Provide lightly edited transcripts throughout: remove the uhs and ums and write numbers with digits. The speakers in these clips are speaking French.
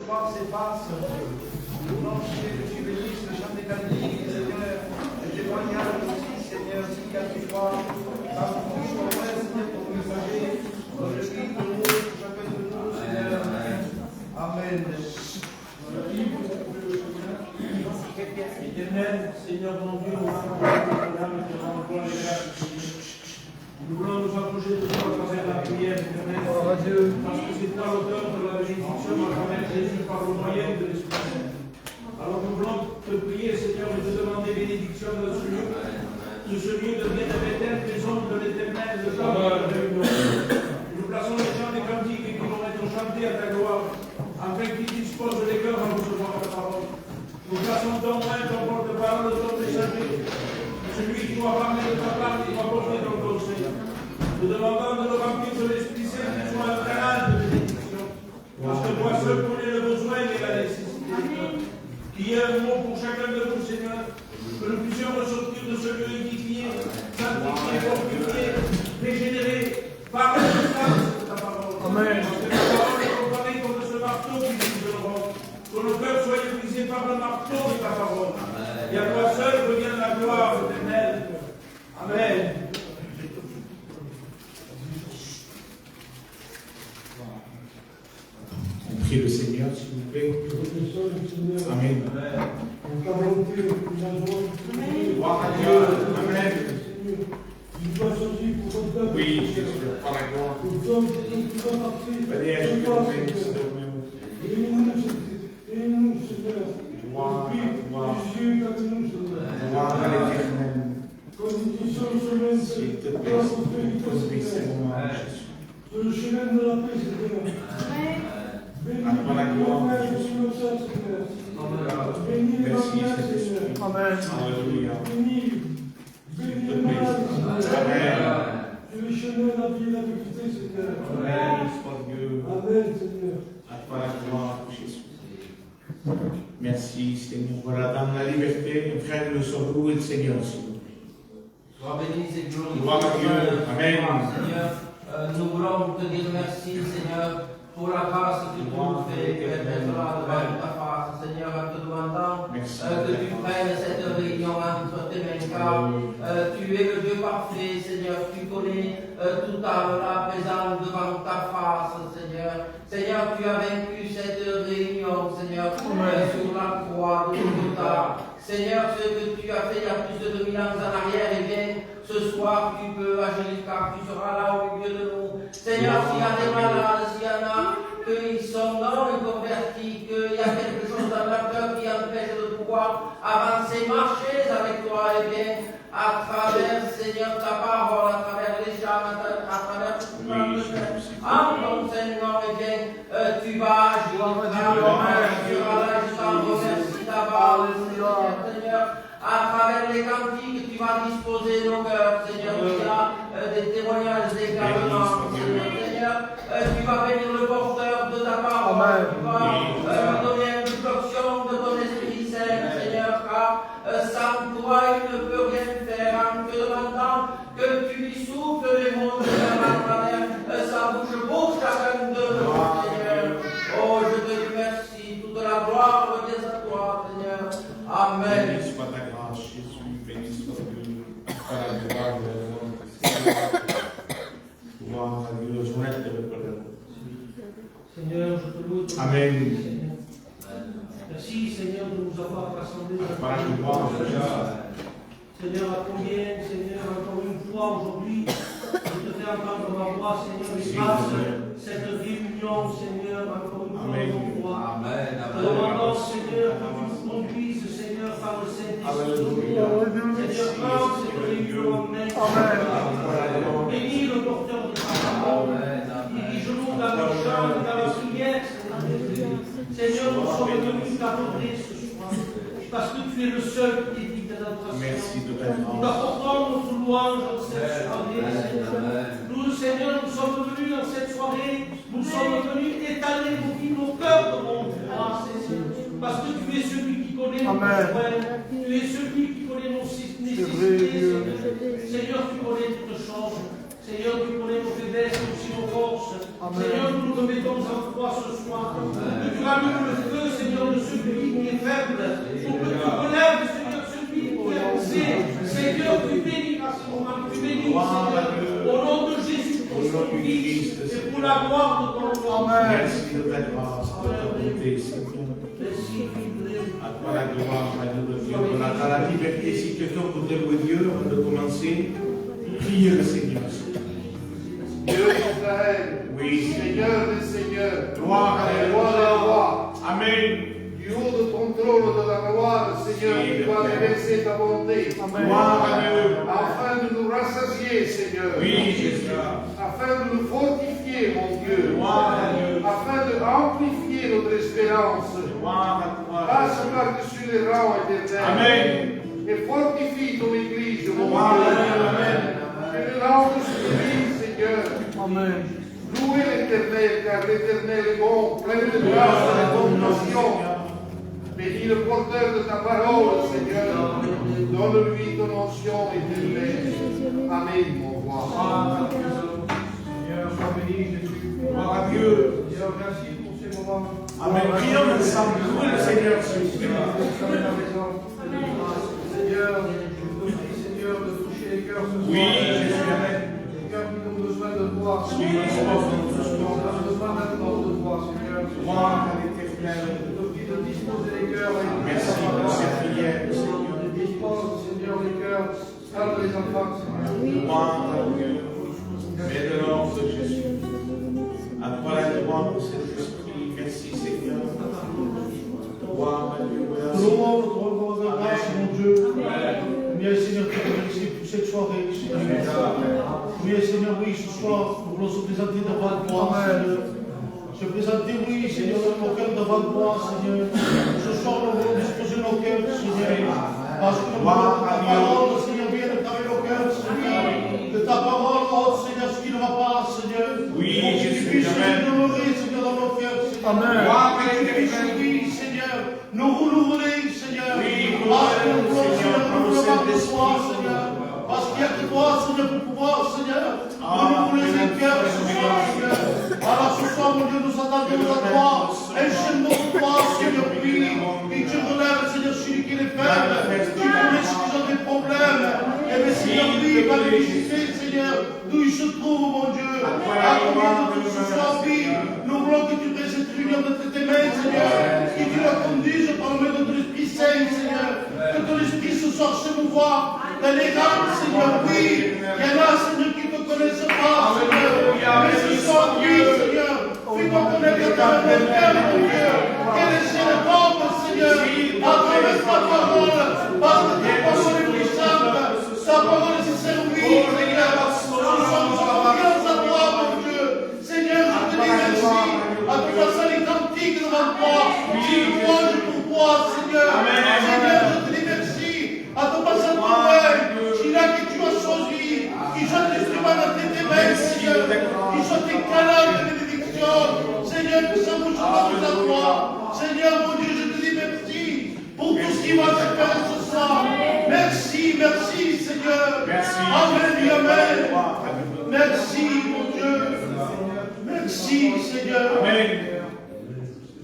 voir ses faces. Nous que tu bénisses le chant des cantiques, Seigneur, les témoignages aussi, Seigneur, si quelquefois, par ton chemin, Seigneur, ton messager, dans le Christ de nous, chacun de nous, Seigneur. Amen. Éternel, Seigneur mon Dieu, nous voulons nous approcher de toi à travers la prière, éternel, parce que c'est toi l'auteur de la bénédiction à travers Jésus par le moyen de l'Esprit Saint. Alors nous voulons te prier, Seigneur, et te demander bénédiction de ce lieu devienne la éternelle maison de l'Éternel, de ta réunion. Nous plaçons les chants des cantiques qui vont être chantés à ta gloire, afin qu'ils disposent les cœurs à recevoir ta parole. Nous plaçons ton main, ton porte-parole, ton messager, celui qui doit parler de ta part, qui doit porter ton conseil. Nous demandons de nous remplir de l'Esprit Saint, qui soit un canal de bénédiction. Parce que toi seul connais le besoin et la nécessité. Qu'il y ait un mot pour chacun de nous, Seigneur. Que nous puissions ressortir de ce lieu édifié, sanctifié, fortifié, régénéré, par la puissance de ta parole. Amen. Parce que ta parole est comparée comme ce marteau qui brise le roc. Que nos cœurs soient brisés par le marteau de ta parole. Amen. Et à toi seul revienne la gloire éternelle. Amen. On prie le Seigneur, s'il vous plaît. Amen. Gloire à Dieu. Amen. Oui, Jésus, par la gloire. Gloire à l'Éternel. S'il te plaît, conduis ces moments, Jésus. Le chemin de la paix, Seigneur. À la gloire, Jésus. Merci, Seigneur. Amen. Alléluia. Bénis, Amen. le chemin de la vie et la vérité, Seigneur. Amen. Sois Dieu. Amen, Seigneur. À toi la gloire, Jésus. Merci, Seigneur. Voilà, dans la liberté, frère, le sauveur et le Seigneur, s'il vous plaît. Sois béni et glorifié. Gloire à Dieu. Amen. Seigneur, nous voulons te dire merci, Seigneur, pour la grâce que tu nous fais d'être là devant ta face. Seigneur, en te demandant que tu prennes cette réunion entre tes mains, car tu es le Dieu parfait, Seigneur. Tu connais tout âme là présent devant ta face, Seigneur. Seigneur, tu as vaincu cette réunion, Seigneur, sur la croix de Golgotha. Seigneur, ce que tu as fait il y a plus de 2000 ans en arrière, eh bien, ce soir tu peux agir car tu seras là au milieu de nous. Seigneur, s'il y a des malades, s'il y en a qu'ils sont non convertis, qu'il y a quelque chose dans leur cœur qui empêche de pouvoir avancer, marcher avec toi, eh bien, à travers, Seigneur, ta parole, à travers les chants, à travers tout le monde, en ton Seigneur, eh bien, tu vas agir, tu seras là, je t'en remercie d'abord, Seigneur, à travers les cantiques, tu vas disposer nos cœurs, Seigneur, il y a des témoignages d'égarement, Seigneur, tu vas bénir le porteur de ta parole, tu vas lui donner une fonction de ton Esprit Saint, Seigneur, car sans toi il ne peut rien faire, en te demandant que tu lui souffles les mots de à travers sa bouche pour chacun de nous, Seigneur. Oh, je te remercie, toute la gloire revient à toi, Seigneur. Amen. Béni soit ta grâce, Jésus. Béni soit Dieu. Par la gloire de Seigneur. Gloire à Dieu. Journette de votre Seigneur, je te loue. Amen. Seigneur. Merci, Seigneur, de nous avoir rassemblés dans Par la gloire de Dieu. Seigneur, à combien, Seigneur, encore une fois aujourd'hui, je te fais entendre ma voix, Seigneur, et grâce cette réunion, Seigneur, encore une fois, mon roi. Amen. Te demandons, Seigneur, que tu nous conduises, Seigneur, par le Saint-Esprit. Seigneur, prends cette réunion en main. Bénis le porteur de ta parole. Dirige-nous dans le chant, dans la prière, Seigneur, nous sommes venus t'adorer ce soir, parce que tu es le seul qui est digne d'adoration. Merci de ta Nous grâce. apportons notre louange en cette soirée, Seigneur. Nous, Seigneur, nous sommes venus dans cette soirée, nous sommes venus étaler nos cœurs devant toi, Seigneur. Parce que tu es celui qui connaît nos besoins, tu es celui qui connaît nos nécessités, Seigneur. Seigneur, tu connais toutes choses. Seigneur, tu connais nos faiblesses, mais aussi nos forces. Seigneur, nous nous remettons en toi ce soir. Que tu rallumes le celui qui est faible, pour que tu relèves, Seigneur, celui qui est poussé. Seigneur, tu bénis à ce moment, tu bénis, Seigneur, au nom de Jésus Christ, ton Fils, et pour la gloire de ton nom. Merci de ta grâce, de ta bonté, Seigneur. À toi la gloire, à nous le Dieu. On a la liberté, si quelqu'un voudrait louer Dieu, avant de commencer, priez le Seigneur. Dieu d'Israël, Oui, Seigneur des seigneurs, gloire à le roi des rois, Amen. du haut de ton trône de la gloire, Seigneur, tu dois déverser ta bonté, Gloire à Dieu. afin de nous rassasier, Seigneur, Oui, Jésus. afin de nous fortifier, mon Dieu, Gloire à Dieu. afin de amplifier notre espérance. Gloire à toi. Passe par-dessus les rangs éternels Amen. et fortifie ton Église, mon Gloire à Dieu. Dieu. Amen. Que le langue se brise, Seigneur. Amen. Louez l'Éternel, car l'Éternel est bon, plein de grâce et de compassion. Bénis le porteur de ta parole, Seigneur. Donne-lui ton onction éternelle. Amen, mon roi. Seigneur, sois béni, Jésus. Gloire à Dieu. Seigneur, merci pour ces moments. Amen. Prions ensemble. Louez le Seigneur, s'il vous plaît. Seigneur, je te prie, Seigneur, de toucher les cœurs ce soir. Oui, Jésus. Amen. Les cœurs qui ont besoin de toi. Oui, Qui ont besoin maintenant de toi, Seigneur. Gloire à l'Éternel. Je te prie de disposer les cœurs. Merci pour cette prière, Seigneur. Dispose, Seigneur, les cœurs. Salve les enfants, Seigneur. Gloire à Dieu. Mais de nom de Jésus. À toi la gloire pour cet esprit. Merci, Seigneur. Gloire à Dieu. Louons notre roi de grâce, mon Dieu. Oui, Seigneur, te remercie pour cette soirée, Seigneur. Oui, Seigneur, oui, ce soir, nous voulons se présenter devant toi, Seigneur. Se présenter, oui, Seigneur, dans nos cœurs devant toi, Seigneur. Ce soir, nous voulons disposer nos cœurs, Seigneur. Parce que ta parole, Seigneur, vient de travailler nos cœurs, Seigneur. De ta parole, oh, Seigneur, ce qui ne va pas, Seigneur. Oui, Pour que tu Jésus, puisses Amen. nous honorer, Seigneur, dans nos cœurs, Seigneur. Amen. Que tu puisses, oui, Seigneur, nous renouveler, Seigneur. Oui, Parce que nous voulons, Seigneur, Seigneur, par le nous voulons de Saint-Esprit. toi, Seigneur. Parce qu'il n'y a que toi, Seigneur, pour pouvoir, Seigneur, renouveler les cœurs ce soir, Seigneur. Alors ce soir, mon Dieu, nous attendons à toi. Enchaîne-nous de toi, Seigneur, oui. Et tu relèves, Seigneur, celui qui est faible. Tu connais ceux qui ont des problèmes. Et bien, Seigneur, oui, va les visiter, Seigneur, d'où ils se trouvent, mon Dieu. À combien de tout ce soir, oui. Nous voulons que tu prennes cette réunion de tes mains, Seigneur. Que tu la conduises par le moyen de ton Esprit Saint, Seigneur. Que ton Esprit ce soir se mouvoie dans les rangs, Seigneur, oui. Il y en a, Seigneur, qui ne te connaissent pas, Seigneur. Mais ce soir, oui, Seigneur. Fais-toi connaître dans mon cœur, mon Dieu. Quel est ce monde, Seigneur, à travers ta parole. Parce que ta parole est puissante. Ta parole est servie, Seigneur. Nous sommes en confiance à toi, mon Dieu. Seigneur, je te dis merci. À tout passant les cantiques devant toi. J'ai louange pour toi, Seigneur. Seigneur, je te dis merci. À tout passant ton règne. Qui là que tu as choisi. Qui sont l'instrument dans tes mains, Seigneur. Qui sont tes canaux de bénédiction. Seigneur, que ça bouge pas à toi. Seigneur, mon Dieu, je te dis merci pour tout ce qui va se faire ce soir. Merci, merci, Seigneur. Merci. Amen et amen. Merci, mon Dieu. Merci, Seigneur. Amen.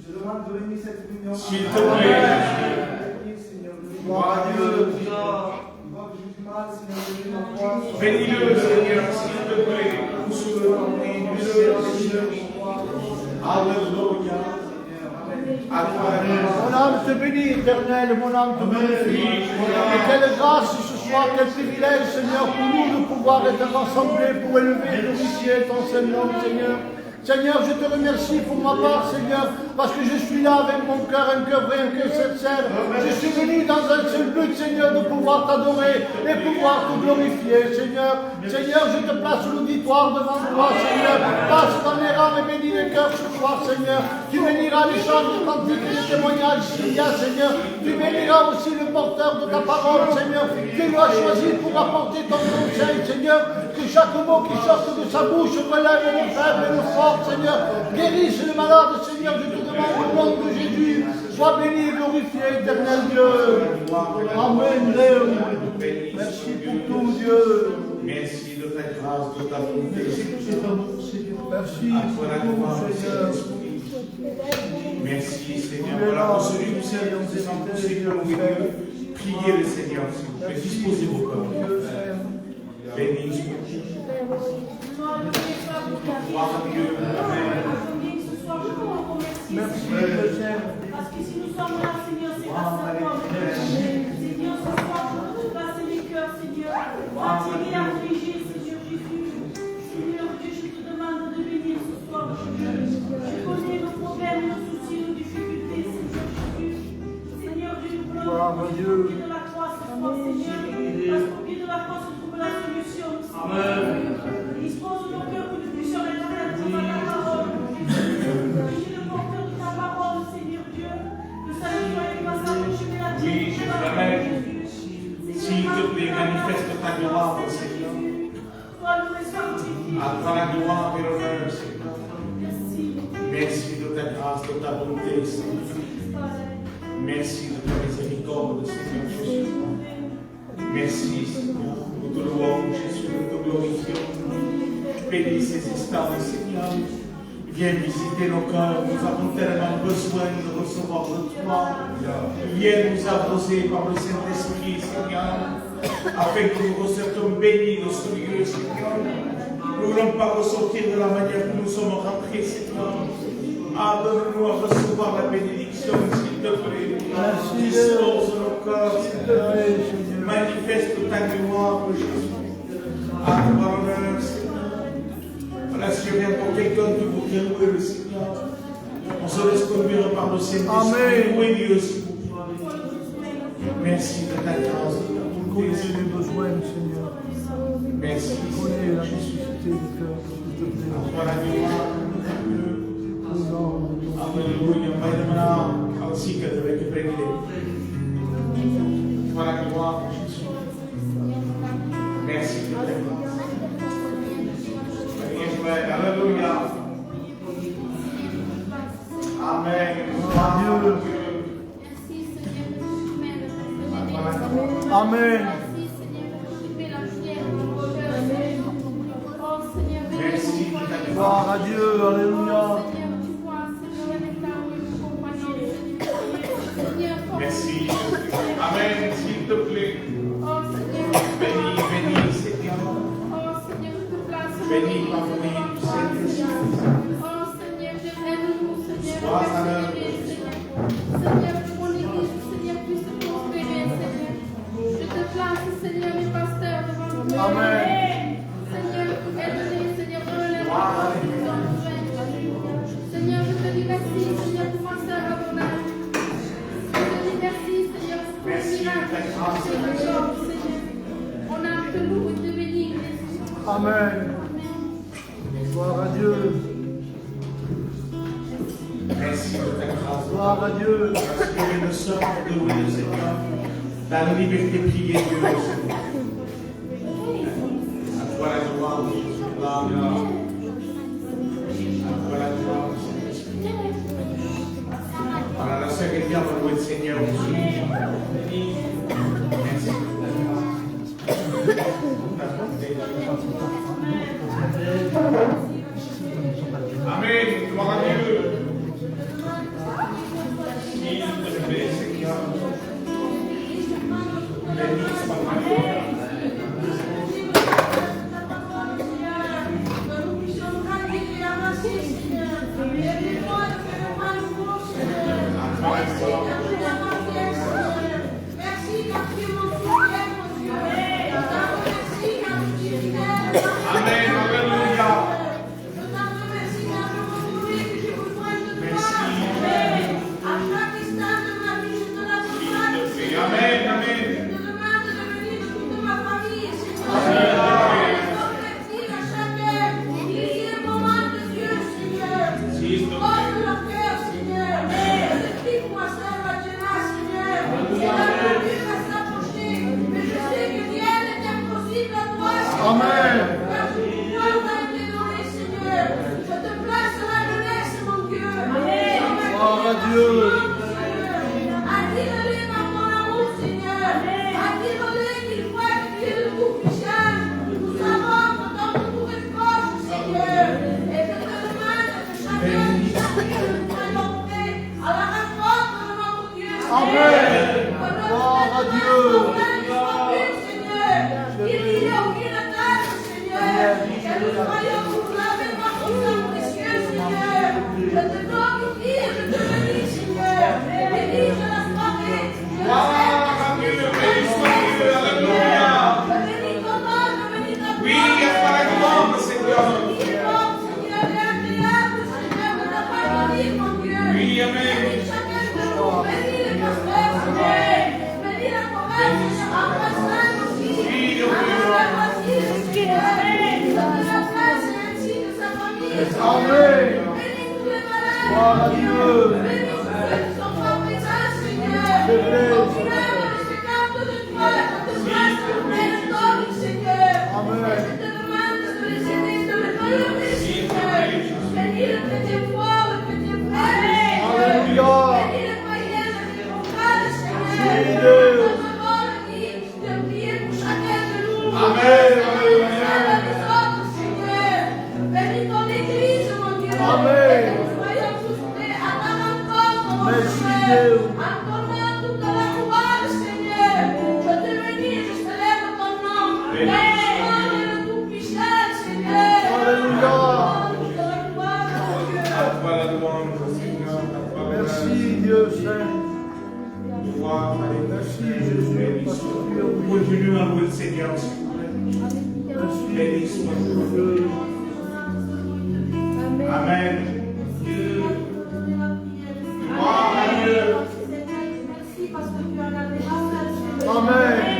Je demande de bénir cette réunion. S'il te plaît. Gloire à Dieu. Bénis-le, Seigneur, s'il te plaît. Alléluia. Mon âme te bénit, éternel, mon âme te bénit. Et quelle grâce ce soir, quel privilège, Seigneur, pour nous de pouvoir être rassemblés pour élever et glorifier ton Seigneur, Seigneur. Seigneur, je te remercie pour ma part, Seigneur, parce que je suis là avec mon cœur, un cœur vrai, un cœur sincère. Je suis venu dans un seul but, Seigneur, de pouvoir t'adorer et pouvoir te glorifier, Seigneur. Seigneur, je te place l'auditoire devant toi, Seigneur. Passe dans les rangs et bénis les cœurs ce soir, Seigneur. Tu béniras les chants de cantiques et les témoignages s'il y a, Seigneur. Tu béniras aussi le porteur de ta parole, Seigneur. Tu l'as choisi pour apporter ton conseil, Seigneur. Que chaque mot qui sorte de sa bouche relève le faible et le fort, Seigneur. Guérisse les malades, Seigneur. Je te demande au nom de Jésus. Sois béni et glorifié, éternel Dieu. Amen. Merci pour tout, Dieu. Merci de ta grâce, de ta bonté. Merci pour cet amour, Seigneur. Merci À toi la pour gloire, tout, Seigneur. Saint-Esprit. Merci Seigneur. Voilà, pour celui qui s'est priez le Seigneur, s'il vous plaît. Disposez vos corps. Béni soit Dieu. Gloire à Dieu. Merci, Seigneur. Parce que si nous sommes là, Seigneur, c'est grâce à toi. Seigneur, ce soir, je veux passer les cœurs, Seigneur. Fatigué, affligé, Seigneur Jésus. Seigneur Dieu, je te demande de venir ce soir, Seigneur. Je connais nos problèmes, nos soucis, nos difficultés, Seigneur Jésus. Seigneur Dieu, nous voulons au pied de la croix ce soir, Seigneur. Parce qu'au pied de la croix se trouve la solution, Seigneur. Dispose nos cœurs pour que nous puissions être attentifs à ta parole. Oui, je t'amène. S'il te plaît, manifeste ta gloire, Seigneur. À toi la gloire et l'honneur, Seigneur. Merci de ta grâce, de ta bonté, Seigneur. Merci de ta miséricorde, Seigneur Jésus. Merci, Seigneur. Nous te louons, Jésus, nous te glorifions. Bénis ces instants, Seigneur. Viens visiter nos cœurs, nous avons tellement besoin de recevoir de toi. Viens nous arroser par le Saint-Esprit, Seigneur, afin que nous ressortions bénis dans ce lieu, Seigneur. Nous ne voulons pas ressortir de la manière que nous sommes rentrés, Seigneur. Donne-nous à recevoir la bénédiction, s'il te plaît. Dispose nos cœurs, Seigneur. Manifeste ta gloire, Jésus. À toi l'honneur, Seigneur. Voilà, si je viens pour quelqu'un qui voudrait louer le Seigneur, on se laisse conduire par le Saint-Esprit. Louez Dieu, s'il vous plaît. Merci de ta grâce, de ta bonté. les besoins, Seigneur. Merci. Connais la nécessité de cœur, s'il te plaît. À toi la gloire. Alléluia. Maïdemana, ainsi que de récupérer. À toi la gloire, Jésus. Merci de ta grâce. Alléluia. Amen. Dieu. Amen. Merci. Gloire à Dieu. Alléluia. Merci. Amen. S'il te plaît. Bénis, bénis, Seigneur. Bénis par le nom du Saint-Esprit. Sois à l'heure. Seigneur, que mon église, Seigneur, puisse se prospérer, Seigneur. Je te place, Seigneur, mes pasteurs devant toi. Amen. Seigneur, pour aider, Seigneur, de relève. Seigneur, je te dis merci, Seigneur, pour ma sœur Abonard. Je te dis merci, Seigneur, pour le miracle. Seigneur, on a te loue et te bénir. Amen. Gloire à Dieu. Merci de ta grâce. Gloire à Dieu. Parce que nous sommes de louer le Seigneur. Dans la liberté, prier Dieu, Seigneur. À toi la gloire, Jésus. À toi la gloire, Seigneur. Voilà, la sœur est bien de louer le Seigneur aussi. Merci de ta grâce. Amen. Gloire à Dieu. S'il te plaît, Seigneur. Béni soit ta gloire. Amen. Alléluia. Amen, amen. Je te demande de venir de toute ma famille, Seigneur. Amen. Convertir à chacun. Il y a un moment de Dieu, Seigneur. S'il te plaît. Ouvre leur cœur, Seigneur. Je prie pour ma sœur, Dieu. Amen. Gloire à Dieu. Oui, à la grande, Seigneur. Oui, amen. Amen. Gloire à Dieu. Continue à louer le Seigneur. Béni soit Dieu. Amen. Gloire à Dieu. Amen.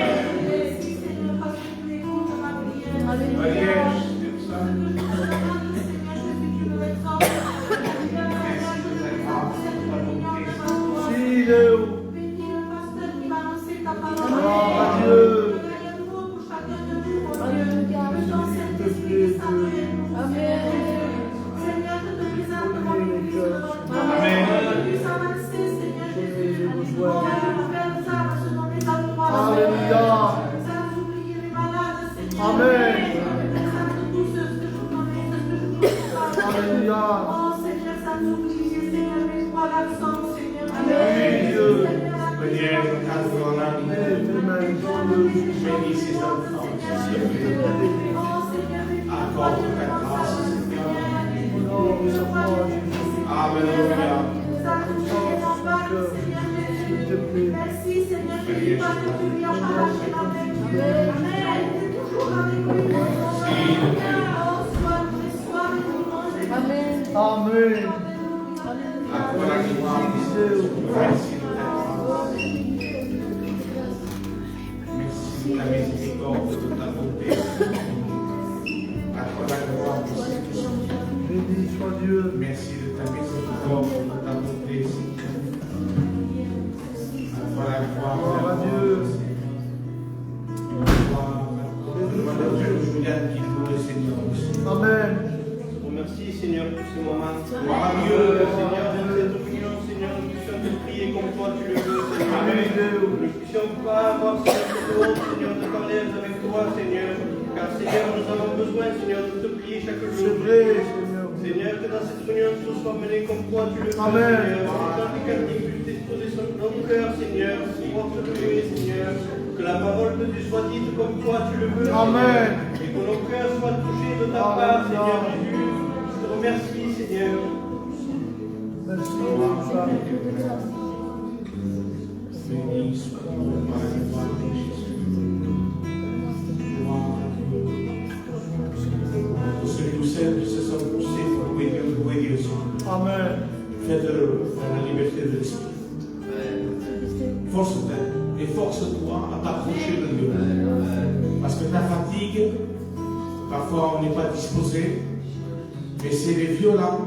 Force-toi à t'approcher de Dieu. Parce que ta fatigue, parfois on n'est pas disposé, mais c'est les violents,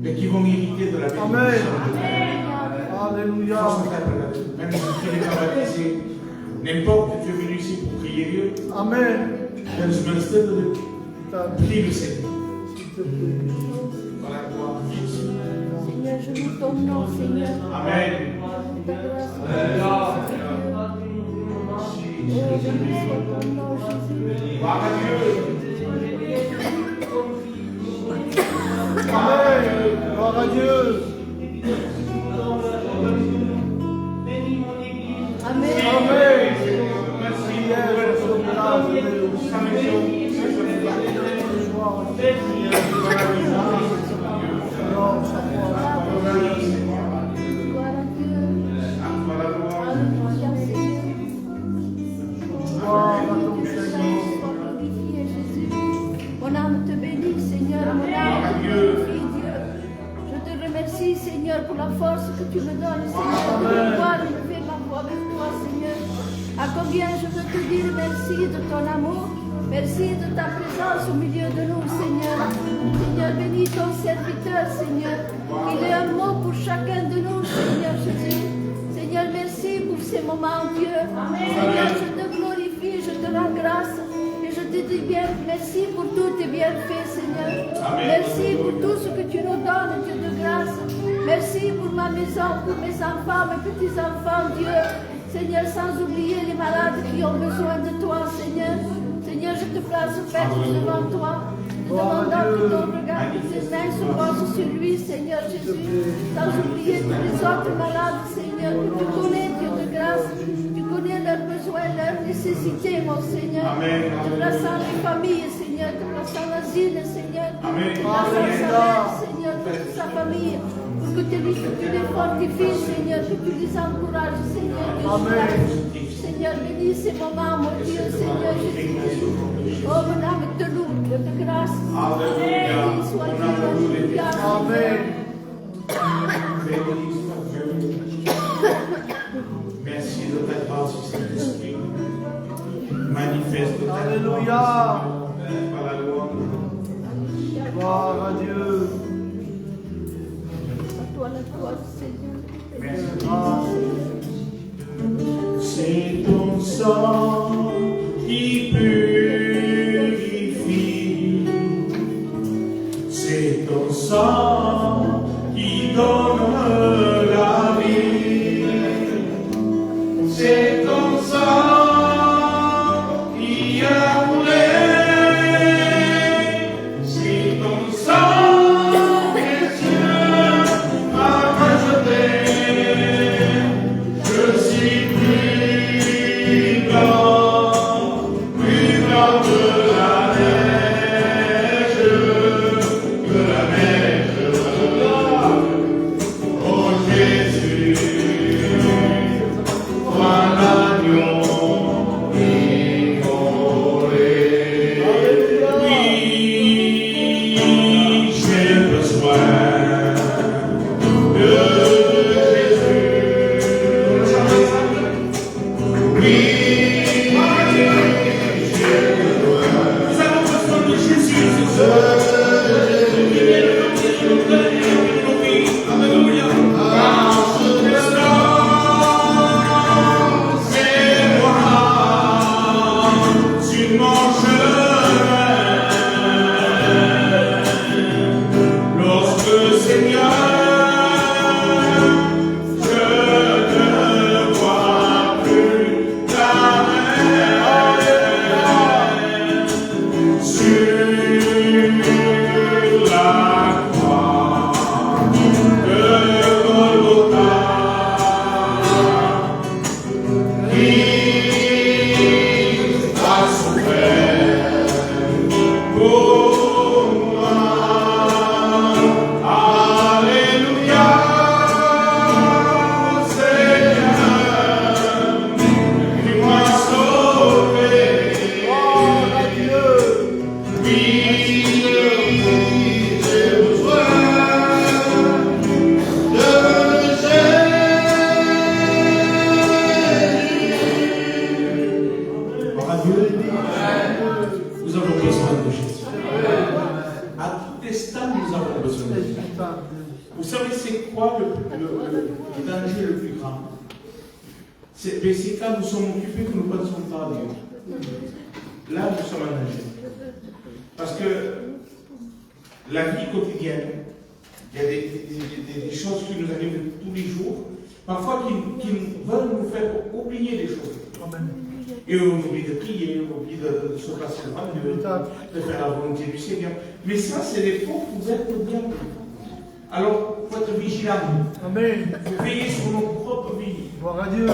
mais qui vont hériter de la bénédiction de Dieu. Alléluia. Même si tu n'es pas baptisé, n'importe que tu es venu ici pour prier Dieu. Amen. Prie le Seigneur. Voilà quoi. Seigneur, je loue ton nom, Seigneur. Amen. Gloire à Dieu. Amen. Gloire à Dieu. tu me donnes, Seigneur, de pouvoir élever ma voix avec toi, Seigneur. À combien je veux te dire merci de ton amour, merci de ta présence au milieu de nous, Seigneur. Seigneur, bénis ton serviteur, Seigneur. Il ait un mot pour chacun de nous, Seigneur Jésus. Seigneur, merci pour ces moments, Dieu. Seigneur, je te glorifie, je te rends grâce. Et je te dis bien, merci pour tous tes bienfaits, Seigneur. Merci pour tout ce que tu nous donnes, Dieu de grâce. Merci pour ma maison, pour mes enfants, mes petits-enfants, Dieu. Seigneur, sans oublier les malades qui ont besoin de toi, Seigneur. Seigneur, je te place Père devant toi, te demandant que ton regard de tes mains se pose sur lui, Seigneur Jésus. Sans oublier tous les autres malades, Seigneur, que tu connais, Dieu de grâce. Tu connais leurs besoins, leurs nécessités, mon Seigneur. Te plaçant les familles, Seigneur, te plaçant l'asile, Seigneur. Te plaçant sa mère, Seigneur, toute sa famille. Pour que tu les fortifies, Seigneur, que tu les encourages, Seigneur. Seigneur, bénis ces moments, mon Dieu, Seigneur Jésus. Oh, mon âme te loue, Dieu de grâce. Béni sois-tu, Amen. Merci de ta grâce, Saint-Esprit. Manifeste ta grâce. Alléluia. Par la loi. Gloire à Dieu. À toi la gloire, Seigneur. Merci. C'est ton sang qui purifie. C'est ton sang qui donne la vie. C'est ton sang qui a coulé. C'est ton sang précieux m'a racheté. Je suis plus blanc que la neige, Oh Jésus, toi l'agneau immolé. Oui, j'ai besoin de Jésus. Oui, nous avons besoin de Jésus, c'est ça. Alléluia. Dans ce instant, c'est moi sur mon chemin. Lorsque Seigneur, je ne vois plus ta main sur la croix de Golgotha. Christ a souffert pour moi. Alléluia, Seigneur, tu m'as sauvé. Gloire à Dieu. Oui, j'ai besoin de Jésus. Par Dieu, nous avons besoin de Jésus. À tout instant, nous avons besoin de Jésus. Vous savez, c'est quoi le danger le plus grand? C'est quand nous sommes occupés que nous ne pensons pas à Dieu. Là, nous sommes en danger. Parce que la vie quotidienne, il y a des choses qui nous arrivent tous les jours, parfois qui veulent nous faire oublier des choses. Et on oublie de prier, on oublie de se placer devant Dieu, de faire la volonté du Seigneur. Mais ça, c'est des faux couverts de bien. Alors, il faut être vigilant. Amen. Il faut veiller sur nos propres vies. Gloire à Dieu.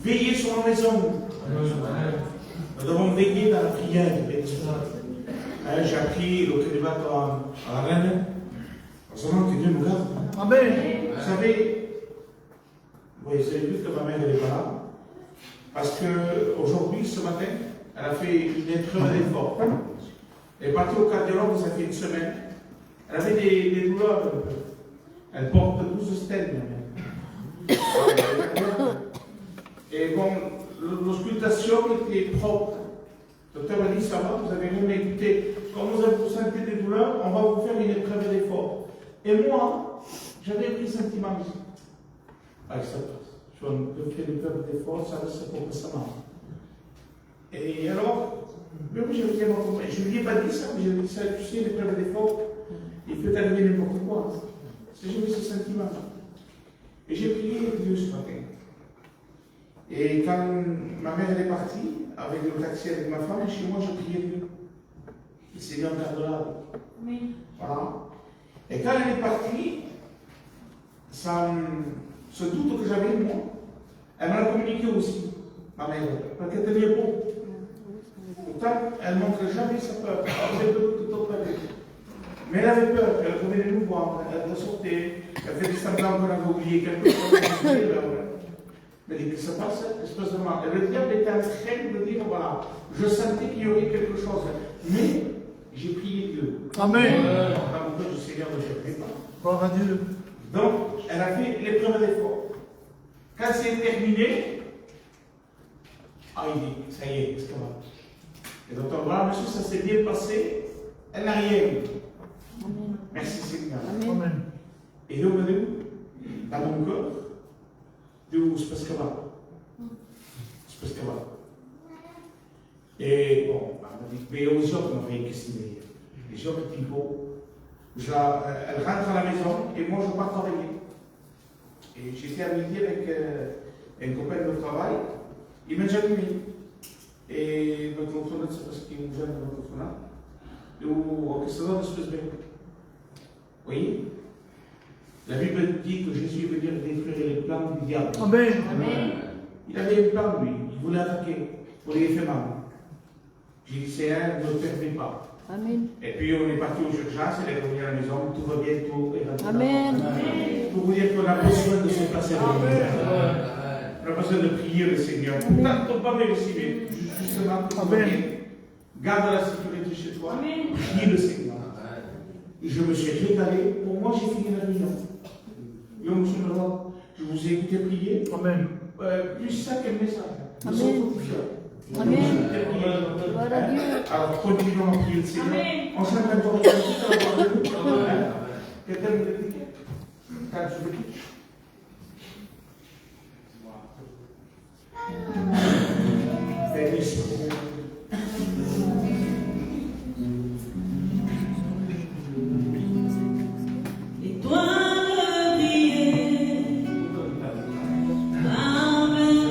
Veiller sur nos maisons. Nous devons veiller dans la prière. J'ai appris le Kélibat à Rennes. Seulement que Dieu nous garde. Amen. Vous savez, vous avez vu que ma mère n'est pas là. Parce qu'aujourd'hui, ce matin, elle a fait une épreuve d'effort. Elle est partie au cardiologue, ça fait une semaine. Elle avait des douleurs Elle porte 12 stèles, ma mère. Et bon, l'auscultation était propre. Le docteur m'a dit, ça va, vous avez rien écouté. Quand vous sentez des douleurs, on va vous faire une épreuve d'effort. Et moi, j'avais pris sentiment ici. Allez, ça passe. Je vais faire une épreuve d'effort, ça reste pour que ça marche. Et alors, même je ne lui ai pas dit ça, mais je lui ai dit ça, tu sais, l'épreuve d'effort, il peut arriver n'importe quoi. C'est juste ce sentiment. Et j'ai prié Dieu ce matin. Et quand ma mère elle est partie, avec le taxi avec ma femme, chez moi, j'ai prié Dieu. Il s'est mis en garde là. Oui. Voilà. Et quand elle est partie, ce doute que j'avais, moi, elle m'a communiqué aussi, ma mère, parce qu'elle tenait bon. Pourtant, elle ne montrait jamais sa peur. Elle mais elle avait peur, elle revenait nous voir, elle ressortait, elle faisait semblant qu'on avait oublié quelque chose. Mais qu'est-ce qui se passe? Espècement. Et le diable était en train de dire, voilà, je sentais qu'il y aurait quelque chose. Mais j'ai prié Dieu. Amen. Dans le cœur du Seigneur, je ne sais pas. Gloire à Dieu. Donc, elle a fait l'épreuve d'effort. Quand c'est terminé, il dit, ça y est, c'est ça va. Et donc, voilà, monsieur, ça s'est bien passé. Elle n'a rien eu. Merci Seigneur. Amen. Et nous, dans mon cœur, Dieu se passe comment? Se passe comment? Et bon, on dit, mais aux autres, on n'a rien questionné. Les autres pivots, elle rentre à la maison et moi je pars travailler. Et j'étais à midi avec un copain de travail, il m'a déjà mis. Et notre téléphone, c'est parce qu'il nous aime notre téléphone. Ou que ça donne une espèce de. Oui? La Bible dit que Jésus veut dire détruire les plans du diable. Amen. Amen. Il avait un plan, lui. Il voulait attaquer pour les faire mal. J'ai dit, Seigneur, ne permets pas. Amen. Et puis on est parti aux urgences, elle est revenue à la maison, tout va bien, tout est rentré. Amen. Pour vous dire qu'on a besoin de se passer à la on a besoin de prier le Seigneur. Tant pas réussi, mais justement, tout va bien. Garde la sécurité chez toi. Prie le Seigneur. Je me suis régalé. Pour moi, j'ai fini la réunion. Yo, monsieur le roi, je vous ai écouté prier. Amen. Plus ça qu'un message. Amen. Nous sommes confiants. Amen. Gloire à Dieu. Alors, continuons à prier le Seigneur. Amen. On s'en va encore une fois. Quelqu'un me dit quand je le quitte. Béni soit. Et toi de prier, ma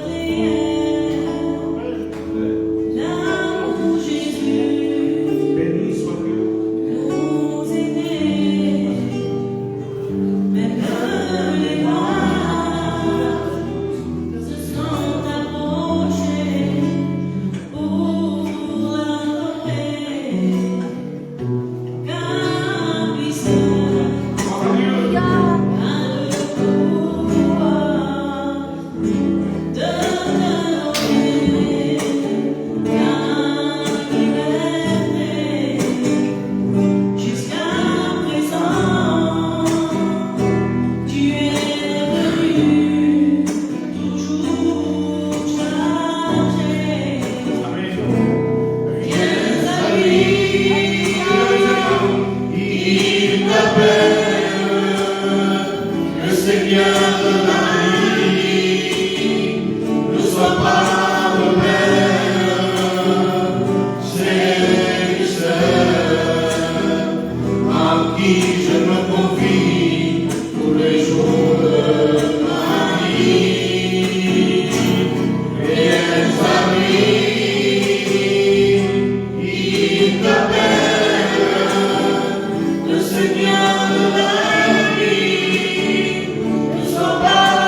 prière, là où Jésus Béni soit Dieu. nous aidait, même les voix se sont approchées pour l'adorer, car puissant. Le Seigneur de la vie, ne soit pas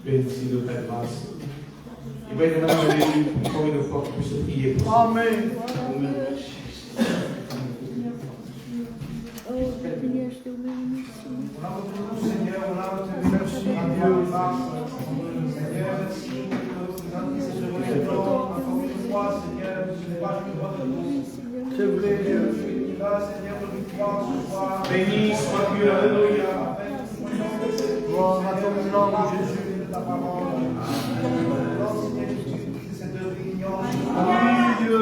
Merci de ta grâce. Et bien, nous allons encore une fois qu'on puisse prier. Amen. Seigneur, on a merci, Dieu, Seigneur, merci encore une fois, Seigneur, ce n'est pas une bonne chose. C'est vrai, Dieu, tu vas, Seigneur, de victoire ce soir. Béni soit Dieu, alléluia. Gloire à ton nom, Jésus, de ta parole. Seigneur, de cette réunion. Dieu,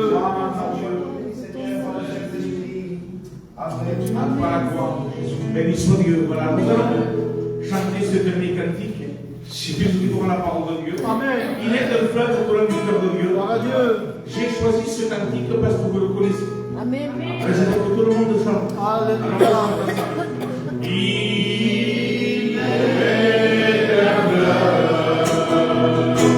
Seigneur, par le Saint-Esprit. Amen. Par la gloire de Jésus. Béni soit Dieu. Voilà, nous allons chanter ce dernier cantique. Si nous vivons la parole de Dieu. Amen. Il est un fleuve pour le cœur de Dieu. Gloire à Dieu. J'ai choisi ce cantique parce que vous le connaissez. Amen. Après, c'est pour que tout le monde chante. Alléluia. Il est un fleuve pour le cœur.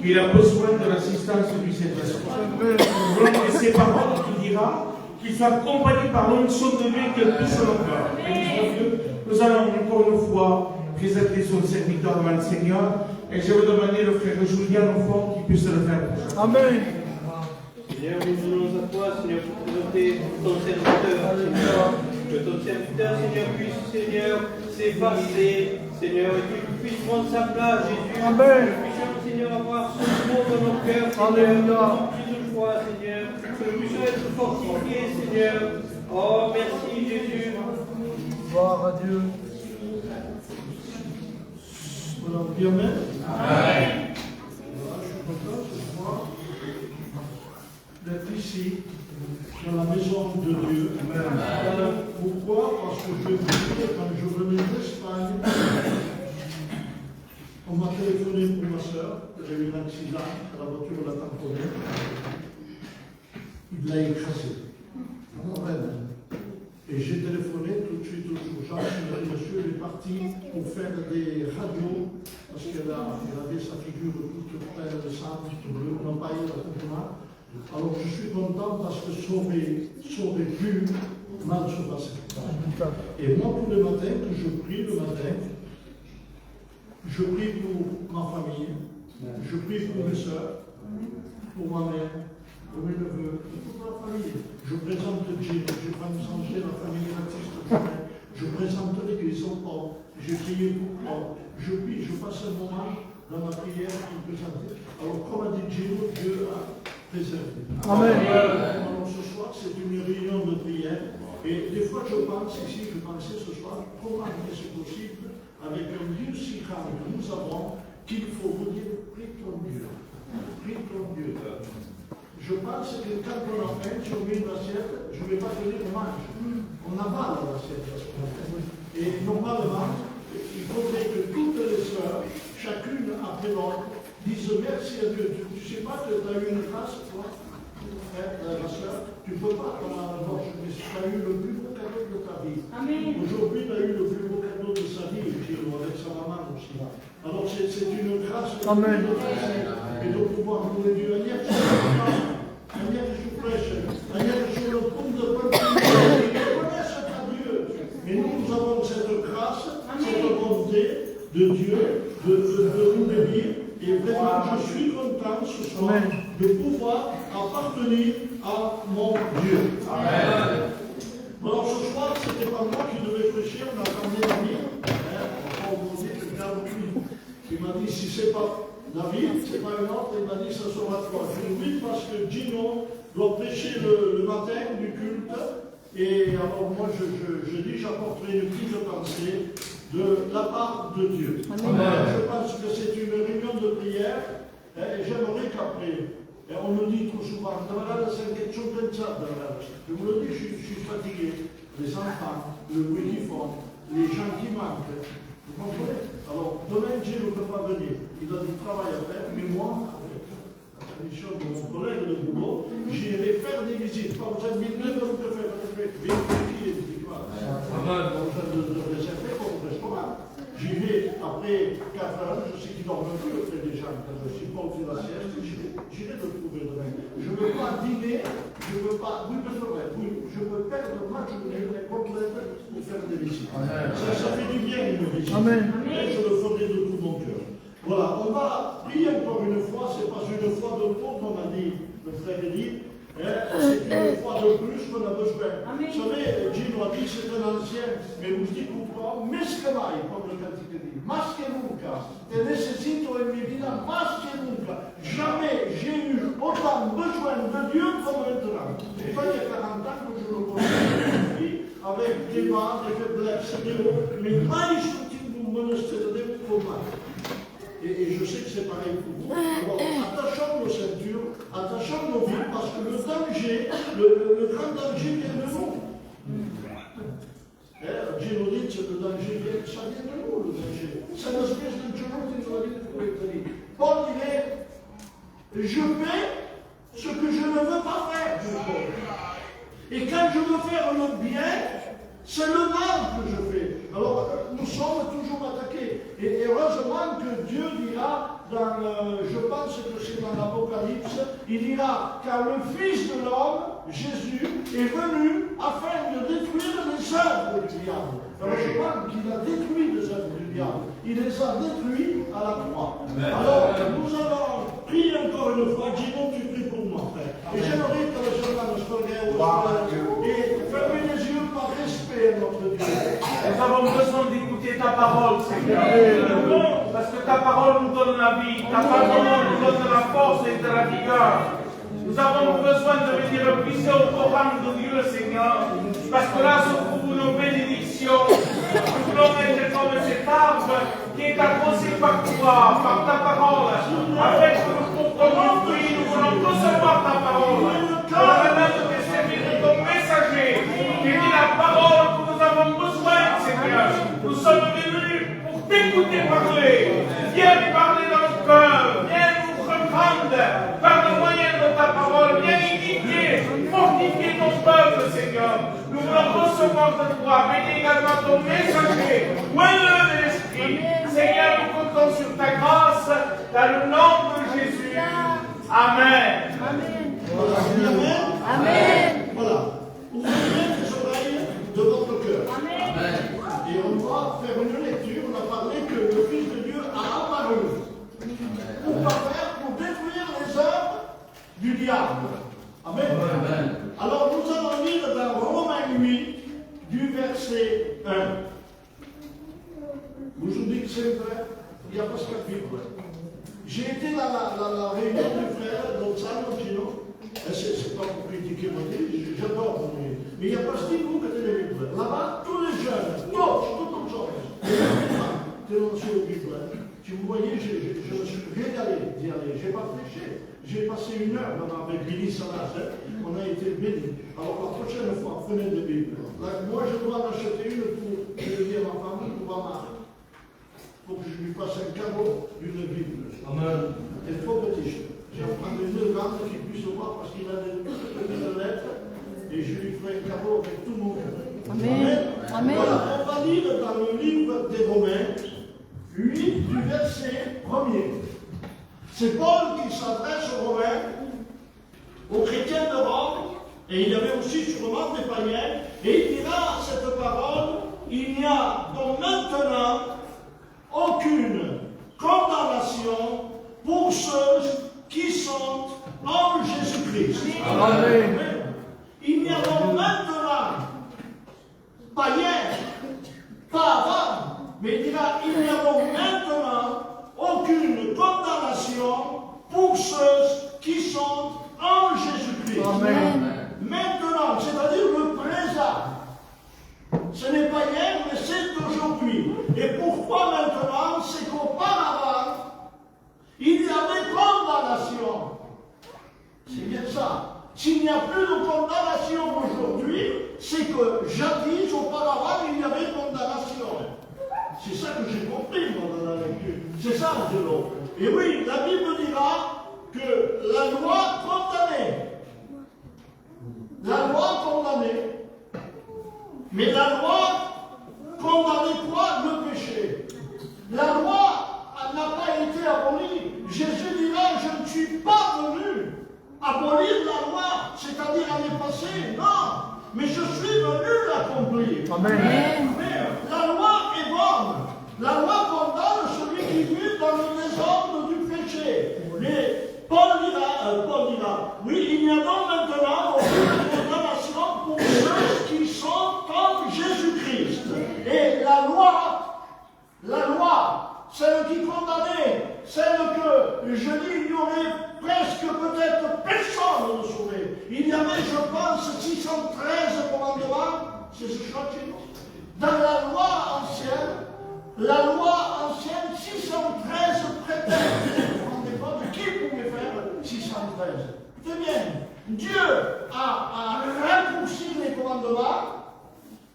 Il a besoin de l'assistance du Saint-Esprit. Nous voulons que ces paroles qui dira qu'il soit accompagné par l'onction de Dieu et qu'elle puisse nos cœurs. Nous allons encore une fois présenter son serviteur devant le Seigneur et je vais demander le frère Julien au fond qui puisse le faire. Amen. Seigneur, nous venons à toi, Seigneur, pour présenter ton serviteur, Seigneur. Que ton serviteur, Seigneur, puisse, Seigneur, s'effacer, Seigneur, et qu'il puisse prendre sa place, Jésus. Amen. Que nous puissions, Seigneur, avoir ce mot dans nos cœurs, Seigneur. Alléluia. Plus de foi, Seigneur. Que nous puissions être fortifiés, Seigneur. Oh, merci, Jésus. Gloire à Dieu. Voilà, bien, amen. Amen. Voilà, je suis content ce soir d'être ici, dans la maison de Dieu. Pourquoi? Parce que je vais vous dire, quand je venais d'Espagne, on m'a téléphoné pour ma soeur, elle a eu un accident, la voiture l'a tamponnée, il l'a écrasée. Et j'ai téléphoné tout de suite aux urgences, il m'a dit, monsieur, il est parti pour faire des radios, parce qu'elle avait sa figure toute pleine de sang, toute bleue, on n'a pas eu l'attentement. Alors je suis content parce que ça aurait pu mal se passer. Et moi, tous les matins, que je prie le matin, je prie pour ma famille, je prie pour mes soeurs, pour ma mère, pour mes neveux, pour toute la famille. Je présente Dieu, je prends changer la famille Baptiste, je présente l'église au corps, j'ai prié pour corps, je prie, je passe un moment dans ma prière pour présenter. Alors, comme a dit Dieu a préservé. Amen. Alors, ce soir, c'est une réunion de prière. Et des fois, je pense ici, je pensais ce soir, comment est-ce possible, avec un Dieu si grand que nous avons, qu'il faut vous dire, prie ton Dieu. Prie ton Dieu. Je pense que quand on a faim, si on met une assiette, je ne vais pas donner le mange. On avale l'assiette. Et normalement, il faudrait que toutes les sœurs, chacune après l'autre, disent merci à Dieu. Tu ne sais pas que tu as eu une grâce, toi, frère, ma sœur, tu ne peux pas comme un roche, mais tu as eu le plus beau cadeau de ta vie. Aujourd'hui, tu as eu le plus beau cadeau de sa vie, avec sa maman aussi. Alors c'est une grâce de Dieu et de pouvoir louer Dieu. Agnès sur le pont de Paul, ils connaissent pas Dieu. Mais nous avons cette grâce, cette bonté de Dieu, de nous bénir. Et vraiment, je suis content ce soir de pouvoir appartenir à mon Dieu. Amen. Alors ce soir, ce n'était pas moi qui devais prêcher, on attendait l'ami. Il m'a dit, si ce n'est pas David, ce n'est pas un autre, il m'a dit, ça sera toi. Je dis oui, parce que Gino doit prêcher le matin du culte. Et alors moi, je dis, j'apporterai une petite pensée de la part de Dieu. Je pense que c'est une réunion de prière. Et j'aimerais qu'après, on me dit trop souvent, c'est quelque chose comme ça. Je vous le dis, je suis fatigué. Les enfants, le bruit qui font, les gens qui manquent. Vous comprenez? Alors, demain, Dieu ne peut pas venir. Il a du travail à faire, mais moi, avec la permission de mon collègue de boulot, j'irai faire des visites. Quand vous êtes milieu, vous pouvez faire des visites. De réserver pour le restaurant. J'y vais après 4 heures, je sais qu'ils dorment plus auprès des gens. Quand je suis pas au fil de la sieste, j'irai le trouver demain. Je ne veux pas dîner, je ne veux pas. Oui, je veux perdre ma journée complète pour faire des visites. Ça fait du bien une visite. Et je le ferai de tout mon cœur. Voilà, on va prier encore une fois, c'est pas une fois de trop, comme a dit le frère Elie. C'est une fois de plus qu'on a besoin. Vous savez, Gino a dit c'est un ancien, mais vous dites pourquoi? Mesque mai, comme le cantique dit. Masque nunca. Te necessito in mia vita, masque nunca. Jamais j'ai eu autant besoin de Dieu comme maintenant. Et ça, il y a 40 ans que je le connais. Avec des bas, des faiblesses, des hauts. Mais mai sunt in un monastero de combat. Et je sais que c'est pareil pour vous. Alors, attachons nos ceintures, attachons nos vies, parce que le danger, le grand danger vient de nous. Dieu nous dit que le danger vient, ça vient de nous, le danger. C'est une espèce de genou qui nous a dit pour être. Paul dit, je fais ce que je ne veux pas faire. Et quand je veux faire le bien, c'est le mal que je fais. Alors, nous sommes toujours attaqués. Et heureusement que Dieu dira, je pense que c'est dans l'Apocalypse, il dira, car le Fils de l'homme, Jésus, est venu afin de détruire les œuvres du diable. Alors, je pense qu'il a détruit les œuvres du diable. Il les a détruits à la croix. Alors, nous allons prier encore une fois. Gino, tu pries pour moi, frère. Et j'aimerais que le journal et fermez les yeux par respect à notre Dieu. Nous avons besoin d'écouter ta parole, Seigneur. Parce que ta parole nous donne la vie, ta parole nous donne la force et de la vigueur. Nous avons besoin de venir puiser au programme de Dieu, Seigneur. Parce que là se trouvent nos bénédictions. Nous voulons être comme cet arbre qui est arrosé par toi, par ta parole. Afin que nous portons nos fruits, nous voulons recevoir ta parole. Dans la main de tes serviteurs, ton messager, qui dit la parole que nous avons besoin, Seigneur. Nous sommes venus pour t'écouter parler. Viens parler dans le cœur. Viens nous reprendre par le moyen de ta parole. Viens édifier, fortifier ton peuple, Seigneur. Nous voulons recevoir de toi. Bénis également ton messager. Ouvre-le de l'esprit. Seigneur, nous comptons sur ta grâce dans le nom de Jésus. Amen. Amen. Voilà. Ouvrez les oreilles de votre cœur. Amen. Et on va faire une lecture. On a parlé que le Fils de Dieu a apparu. Pour faire, pour détruire les œuvres du diable. Amen. Amen. Alors nous allons lire dans Romains 8, du verset 1. Vous vous dites que c'est vrai? Il n'y a pas ce chapitre. J'ai été dans la réunion du frère Gonzalo Gino. C'est pas pour critiquer mon Dieu, j'adore mon Dieu. Mais il n'y a pas ce type que tu les Bibles. Là-bas, tous les jeunes, tous les hommes, tu non sur le Bible. Si vous voyez, je me suis régalé d'y aller. Je n'ai pas prêché. J'ai passé 1 heure là-bas avec Billy Salas. On a été bénis. Alors la prochaine fois, prenez des Bibles. Là, moi, je dois en acheter une pour aider ma femme, pour que je lui fasse un cadeau d'une Bible. Amen. Elle est trop petite. J'ai pris une grande qui puisse voir parce qu'il a des petites lettres. Et je lui ferai un cadeau avec tout mon cœur. Amen. Amen. Voilà, on va lire dans le livre des Romains, 8 du verset 1er. C'est Paul qui s'adresse aux Romains, aux chrétiens de Rome, et il y avait aussi sûrement des païens, et il dira cette parole, il n'y a donc maintenant aucune condamnation pour ceux qui sont en Jésus-Christ. Amen. Il n'y a donc maintenant, païens, pas avant, mais il dira, il n'y a donc maintenant aucune condamnation pour ceux qui sont en Jésus-Christ. Amen. Maintenant, c'est-à-dire le présent. Ce n'est pas hier, mais c'est aujourd'hui. Et pourquoi maintenant? C'est qu'auparavant, il y avait condamnation. C'est bien ça. S'il n'y a plus de condamnation aujourd'hui, c'est que jadis, auparavant, il y avait condamnation. C'est ça que j'ai compris, moi, dans la lecture. C'est ça, Angelo. Et oui, la Bible dira que la loi condamnait. La loi condamnait. Mais la loi condamnait quoi? Le péché. La loi n'a pas été abolie. Jésus dira, je ne suis pas venu abolir la loi, c'est-à-dire aller passer. Non. Mais je suis venu l'accomplir. Amen. La loi est bonne. La loi condamne celui qui vit dans le désordre du péché. Mais Paul dira, oui, il n'y a donc maintenant aucune condamnation pour ceux qui sont en Jésus-Christ. Et la loi, celle qui condamnait, celle que, je dis, il y aurait presque peut-être personne de sauvé. Il y avait, je pense, 613 commandements, c'est ce chacun. Dans la loi ancienne, 613 prétextes. Vous vous rendez compte qui pouvait faire 613? Très bien. Dieu a raccourci les commandements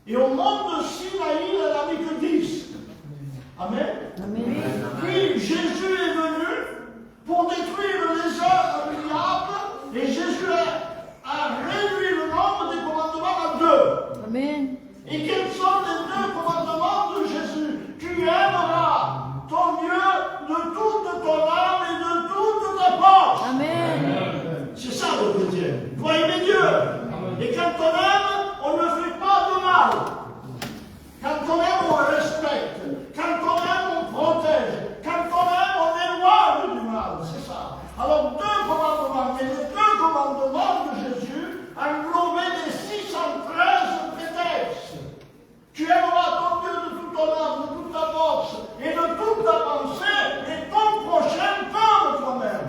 et au monde de Sinaï, il n'en avait que 10. Amen. Amen. Puis Jésus est venu pour détruire les œuvres du diable et Jésus a réduit le nombre des commandements à 2. Amen. Et quels sont les 2 commandements de Jésus? Tu aimeras ton Dieu de toute ton âme et de toute ta force. Amen. C'est ça le chrétien. Il faut aimer Dieu. Et quand on aime, on ne fait pas de mal. Quand on aime, on respecte. Quand on aime, on protège. Quand on aime, on éloigne du mal. C'est ça. Alors 2 commandements. Mais les 2 commandements de Jésus englobaient les 613 prétextes. Tu aimeras ton Dieu de toute ton âme, de toute ta force et de toute ta pensée, et ton prochain comme toi-même.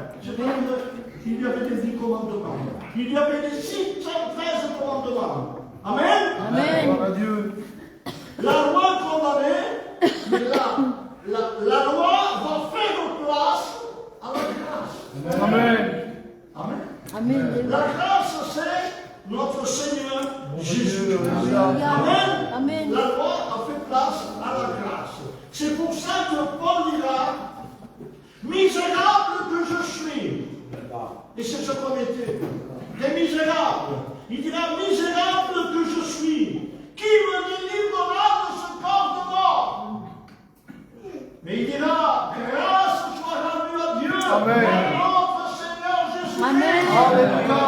Il y avait des 10 commandements. Il y avait des 613 commandements. Amen. Amen. Gloire à Dieu. La loi condamnée, mais la loi va faire place à la grâce. Amen. Amen. Amen. La grâce, c'est notre Seigneur Jésus. Amen. Amen. La loi a fait place à la grâce. C'est pour ça que Paul dira, misérable que je suis. Et c'est ce qu'on était. Des misérables. Il dira, misérable que je suis. Qui me délivrera de ce corps de mort? Mais il dira, grâce soit rendue à Dieu. Amen. À notre Seigneur Jésus-Christ. Amen. Alléluia.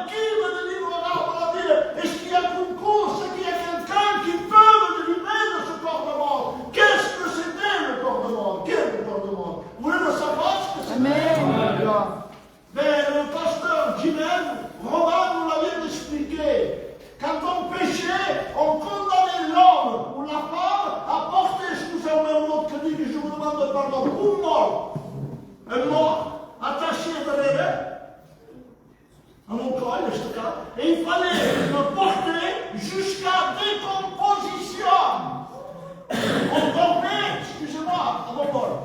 Qui me délivrera? On va dire, est-ce qu'il y a concours? Est-ce qu'il y a quelqu'un qui peut me délivrer de ce corps de mort? Qu'est-ce que c'était le corps de mort? Quel est le corps de mort? Vous voulez le savoir ce que c'était? Amen. Mais le pasteur Jimel, Romain nous l'avait expliqué. Quand on péchait, on condamnait l'homme ou la femme à porter, excusez-moi un mot que dit, je vous demande pardon, un mort. Un mort attaché derrière, à mon corps, en ce cas, et il fallait le porter jusqu'à décomposition. On dormait, excusez-moi, à mon corps.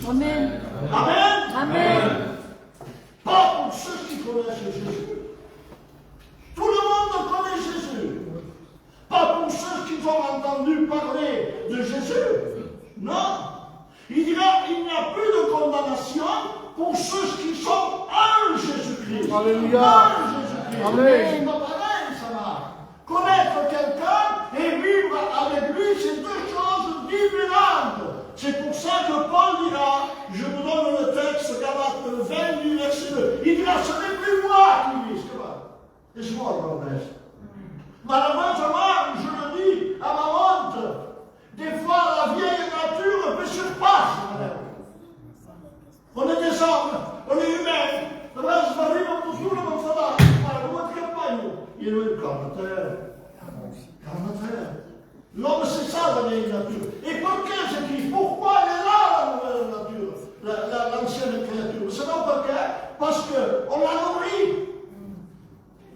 Amen. Amen. Amen. Pas pour ceux qui connaissent Jésus. Tout le monde connaît Jésus. Pas pour ceux qui ont entendu parler de Jésus. Non. Il dira, il n'y a plus de condamnation pour ceux qui sont en Jésus-Christ. Alléluia. En Jésus-Christ. Amen. C'est pas pareil, ça va. Connaître quelqu'un et vivre avec lui, c'est deux choses différentes. C'est pour ça que Paul dira, je vous donne le texte, Galates 20 du verset 2. Il dira, ce n'est plus moi qui vis, c'est vrai. Et je vois le reste. Malheureusement, je le dis à ma honte, des fois la vieille nature me surpasse. On est des hommes, on est humains. Dovremmo sbarrire un po' su una manzana, ma come ti accompagno? Io calma te. L'homme c'est ça la vieille nature. Et pourquoi c'est qui? Pourquoi elle est là la nouvelle nature, l'ancienne créature? C'est non perché? Parce qu'on l'a nourri.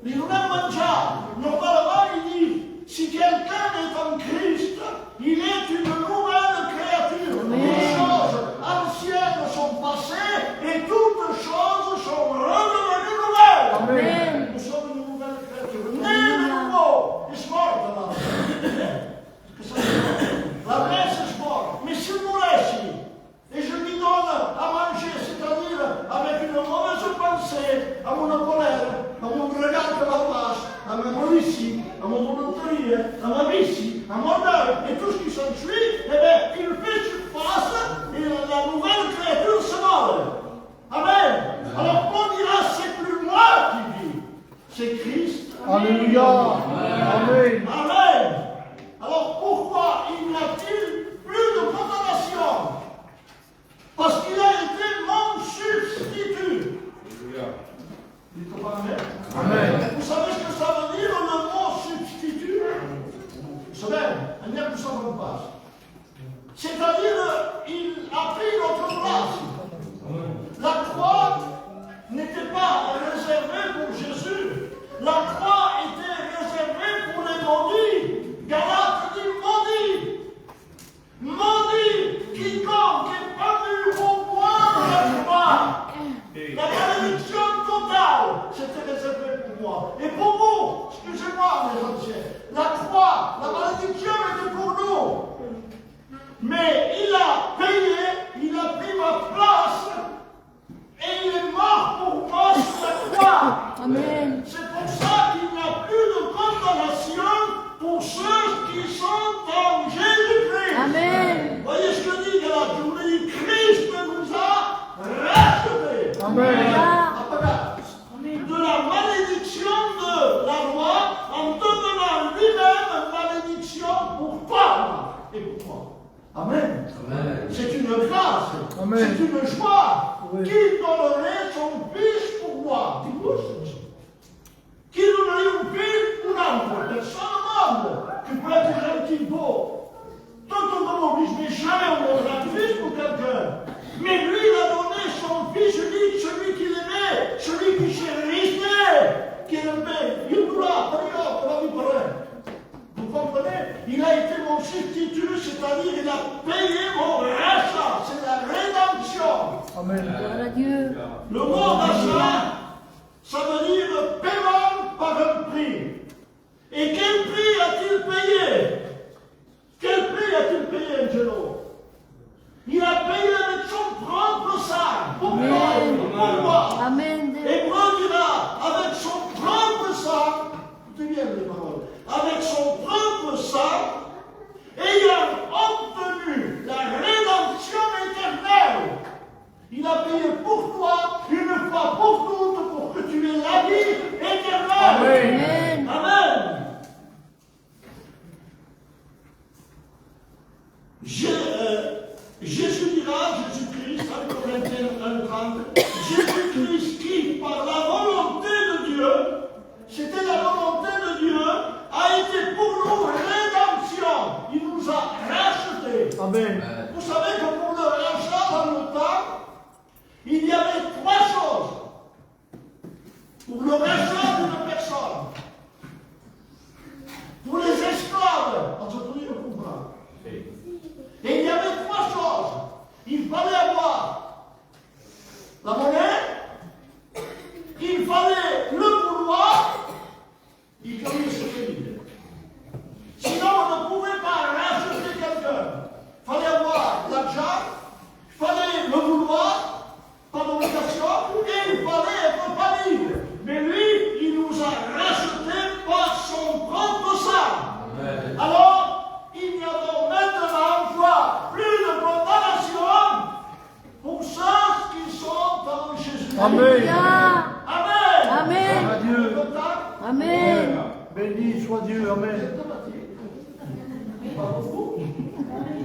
Il non a mangiato. Normalement il dit, si quelqu'un est en Christ, il est une nouvelle créature. Les choses anciennes sont passées et toutes choses sont redevenues nouvelles. Amen. Nous sommes une nouvelle créature. Né de nouveau. È morta la la messe è morta. Mais si vous laissez, et je lui donne à manger, c'est-à-dire avec une mauvaise pensée, à mon colère, à mon regard que la passe, à ma policie, à mon volontarie, à ma vici, à mon œil, et tout ce qui s'ensuit, eh bien, il fait surface et la nouvelle créature se meurt. Amen. Alors on dira, c'est plus moi qui vis, c'est Christ. Alléluia. Amen. Amen. Alors pourquoi il n'y a-t-il plus de condamnation? Parce qu'il a été mon substitut. Dites pas amen. Amen. Vous savez ce que ça veut dire le mot substitut? Vous savez, il n'y a que ça ne passe. C'est-à-dire, il a pris notre place. La croix n'était pas réservée pour Jésus. La croix était réservée pour les maudits. Galates dit maudit. Maudit quiconque est pendu au bois de la croix. La malédiction totale, c'était réservé pour moi. Et pour vous, excusez-moi mes anciens, la croix, la malédiction était pour nous. Mais il a payé, il a pris ma place, et il est mort pour moi sur la croix. Amen. C'est pour ça qu'il n'y a plus de condamnation pour ceux qui sont en Jésus-Christ. Amen. Voyez ce que dit Galates, je vous le dis, Christ nous a rachetés. Amen. De la malédiction de la loi en devenant lui-même malédiction pour toi et pour moi. Amen. Amen. C'est une grâce, Amen. c'est une joie. Oui. Qui donnerait son fils pour moi? Dis-moi ceci. Qui donnerait un fils pour l'autre? Personne au monde qui peut être gentil, beau. Tout le monde dit, mais jamais on donnera un fils pour quelqu'un. Mais lui, il a donné son fils unique, celui qu'il aimait, celui qui chérissait, qui aimait. Il nous l'a, on va lui parler. Vous comprenez? Il a été mon substitut, c'est-à-dire il a payé mon rachat. C'est la rédemption. Amen. Gloire à Dieu. Le mot rachat, ça veut dire paiement par un prix. Et quel prix a-t-il payé? Quel prix a-t-il payé, Angelo? Il a payé avec son propre sang. Pourquoi? Amen. Et Paul dira, avec son propre sang, écoutez bien les paroles, avec son propre sang, ayant obtenu la rédemption éternelle, il a payé pour toi, une fois pour toutes, pour que tu aies la vie éternelle. Amen. Amen. Jésus dira, Jésus-Christ, 1 Corinthiens 1:30, Jésus-Christ qui, par la volonté de Dieu, c'était la volonté de Dieu, a été pour nous rédemption. Il nous a rachetés. Amen. Vous savez que pour le rachat dans le temps, il y avait trois choses. Pour le rachat d'une personne, pour les esclaves, on se trouve au pouvoir. Et il y avait trois choses. Il fallait avoir Alléluia. Amen. Amen. Adieu. Amen. Béni soit Dieu. Amen.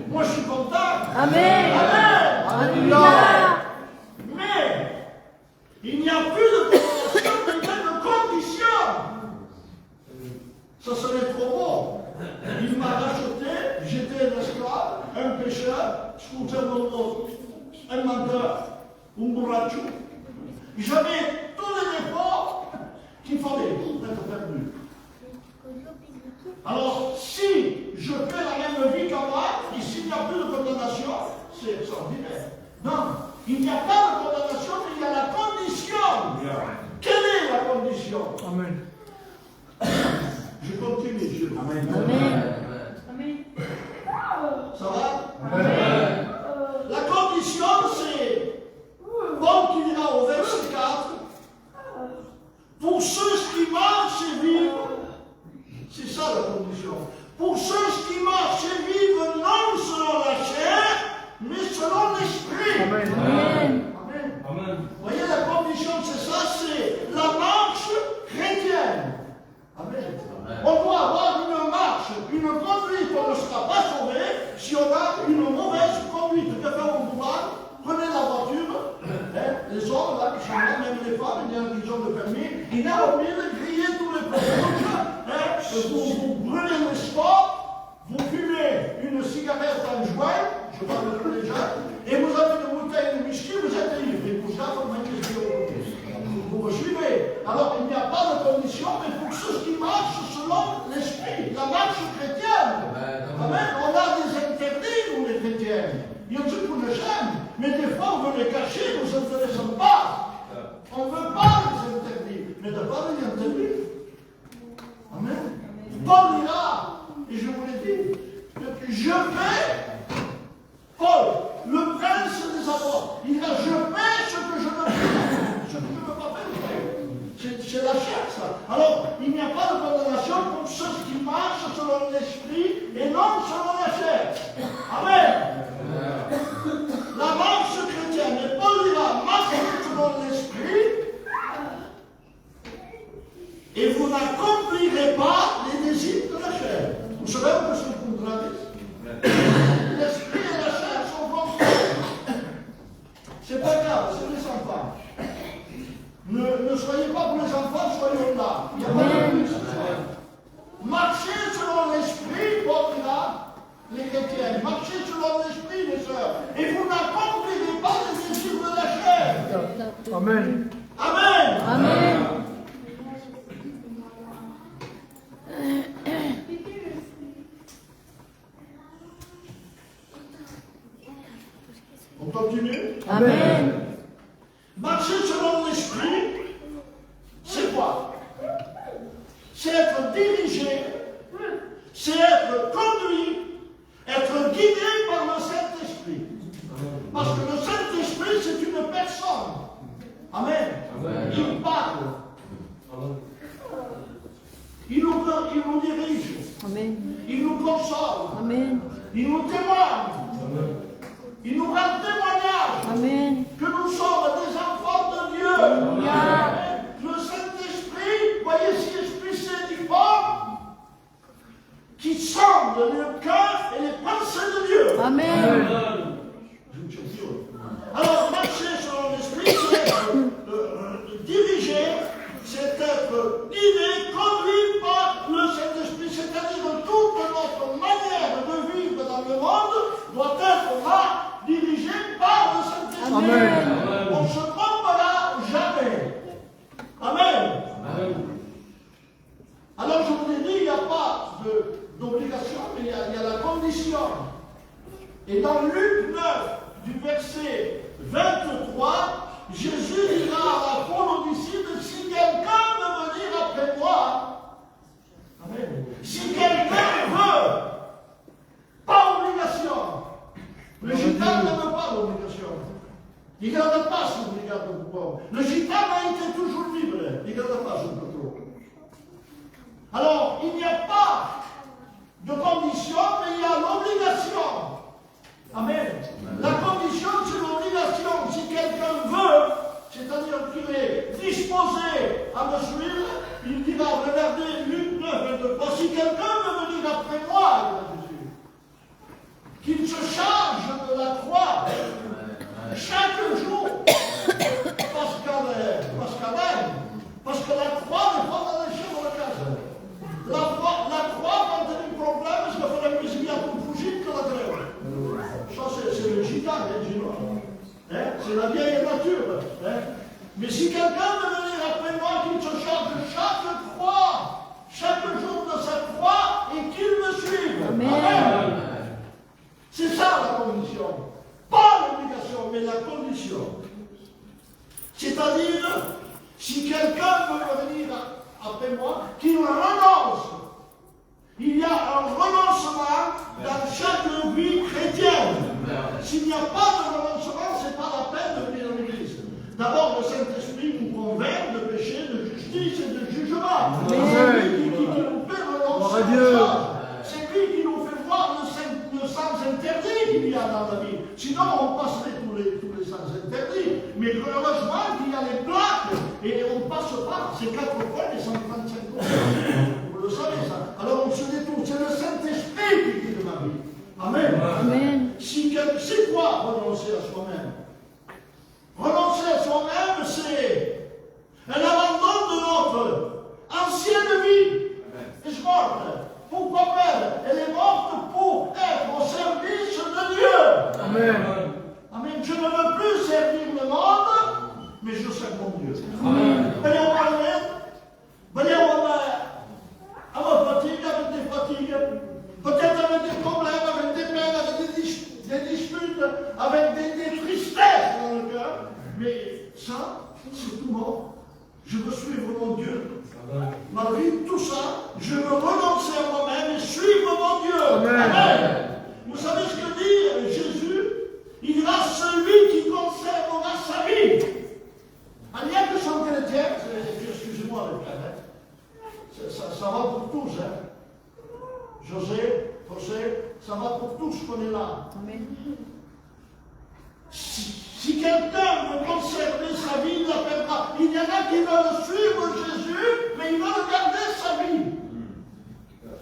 Moi, je suis content. Amen. Alléluia. Mais il n'y a plus de condamnation, mais il y a de condition. Ça serait trop beau. Il m'a racheté, j'étais un esclave, un pécheur, un menteur, un borracho. J'avais tous les défauts qu'il fallait pour être perdu. Alors, si je fais la même vie qu'avant, et s'il n'y a plus de condamnation, c'est extraordinaire. Non, il n'y a pas de condamnation, mais il y a la condition. Quelle est la condition? Amen. Je continue, Dieu. Amen. Ça va? La condition, c'est, Paul qui dira au verset 4, pour ceux qui marchent et vivent, c'est ça la condition. Pour ceux qui marchent et vivent non selon la chair, mais selon l'esprit. Amen. Amen. Vous voyez, la condition, c'est ça, c'est la marche chrétienne. Amen. On doit avoir une marche, une conduite, on ne sera pas sauvé si on a une mauvaise conduite. Quelqu'un au boulot, prenez la voiture, les hommes là qui sont là, même les femmes, il y a qui ont le permis, il n'a oublié de griller tous les produits, vous brûlez le sport, vous fumez une cigarette en joint, je parle de tous les jeunes, et vous avez une bouteille de whisky, vous êtes libre, et vous savez comment vous me suivez. Alors il n'y a pas de condition, mais pour ceux qui marchent selon l'esprit, la marche chrétienne. Amen. On a des interdits, nous les chrétiens. Il y a ceux qu'on les aime, mais des fois on veut les cacher, nous ne nous intéressons pas. On ne veut pas les interdits, mais d'abord les interdits. Amen. Paul est là, et je vous l'ai dit, je vais, Paul, le prince des apôtres, il dit, je fais ce que je ne peux pas. Je ne peux pas faire. C'est la chair, ça. Alors, il n'y a pas de condamnation pour ceux qui marchent selon l'esprit et non selon la chair. Amen. La marche chrétienne, et Paul dira, marche selon l'esprit, et vous n'accomplirez pas les désirs de la chair. Vous savez où se contradisent? L'esprit et la chair sont contraires. C'est pas grave, c'est les enfants. Ne soyez pas pour les enfants, soyons là. Il n'y a pas de plus. Marchez selon l'esprit, Paul dira, les chrétiens. Marchez selon l'esprit, les sœurs. Et vous n'accomplirez pas les désirs de la chair. Amen. Amen. Amen. On continue? Amen. Marcher selon l'esprit, c'est quoi? C'est être dirigé, c'est être conduit, être guidé par le Saint-Esprit. Parce que le Saint-Esprit, c'est une personne. Amen. Il parle. Il nous dirige. Amen. Il nous console. Amen. Il nous témoigne. Il nous rend témoignage Amen. que nous sommes des enfants de Dieu. Alléluia. Le Saint-Esprit, voyez si l'Esprit Saint du fort, qui sonde le cœur et les pensées de Dieu. Amen. Alors, marcher selon l'Esprit, c'est être dirigé, c'est être guidé, conduit par le Saint-Esprit, c'est-à-dire toute notre manière de vivre dans le monde doit être dirigée par le Saint-Esprit. Amen. On ne se trompera jamais. Amen. Alors je vous ai dit, il n'y a pas d'obligation, mais il y a la condition. Et dans Luc 9, du verset 23, Jésus dira à la foule aux disciples, si quelqu'un veut venir après moi, amen. Si quelqu'un veut, pas obligation. Le gitan ne veut pas l'obligation. Il ne garde pas son brigade de pouvoir. Le gitan a été toujours libre. Il ne garde pas son patron. Alors, il n'y a pas de condition, mais il y a l'obligation. Amen. La condition, c'est l'obligation. Si quelqu'un veut, c'est-à-dire charge de la croix chaque jour. Parce que la croix n'est pas dans les cheveux de la casa. La croix, quand elle a un problème, c'est qu'il faut la misère pour fugir que la crève. Ça, c'est le gitan, c'est la vieille nature. Mais si quelqu'un veut venir après moi, qu'il se charge chaque croix, chaque jour de sa croix, et qu'il me suive. Amen. C'est ça la condition. Pas l'obligation, mais la condition. C'est-à-dire, si quelqu'un veut venir après moi, qu'il renonce. Il y a un renoncement dans chaque vie chrétienne. S'il n'y a pas de renoncement, ce n'est pas la peine de venir à l'église. D'abord, le Saint-Esprit nous convainc de péché, de justice et de jugement. C'est lui qui nous fait renoncer à ça. C'est lui qui nous fait voir le sens interdit qu'il y a dans la vie. Sinon, on passerait tous les sens interdits. Mais heureusement qu'il y a les plaques et on ne passe pas. C'est 4 fois les 135 euros. Vous le savez ça. Alors on se détourne. C'est le Saint-Esprit qui guide ma vie. Amen. Amen. C'est quoi renoncer à soi-même? Renoncer à soi-même, c'est un abandon de notre ancienne vie. Elle est morte. Pourquoi faire? Elle est morte pour être au service de Dieu. Amen. Amen. Je ne veux plus servir le monde, mais je sers mon Dieu. Amen. À ma fatigue, avec des fatigues, peut-être avec des problèmes, avec des peines, avec des disputes, avec des tristesses dans le cœur. Mais ça, c'est tout mort. Je veux suivre mon Dieu. Malgré tout ça, je veux renoncer à moi-même et suivre mon Dieu. Amen. Amen. Vous savez ce que dit Jésus? Il y a celui qui conservera sa vie. Il n'y a que son chrétien, excusez-moi le frère, ça va pour tous. José, ça va pour tous qu'on est là. Amen. Si quelqu'un veut conserver sa vie, il l'appellera. Il y en a qui veulent suivre Jésus, mais ils veulent garder sa vie.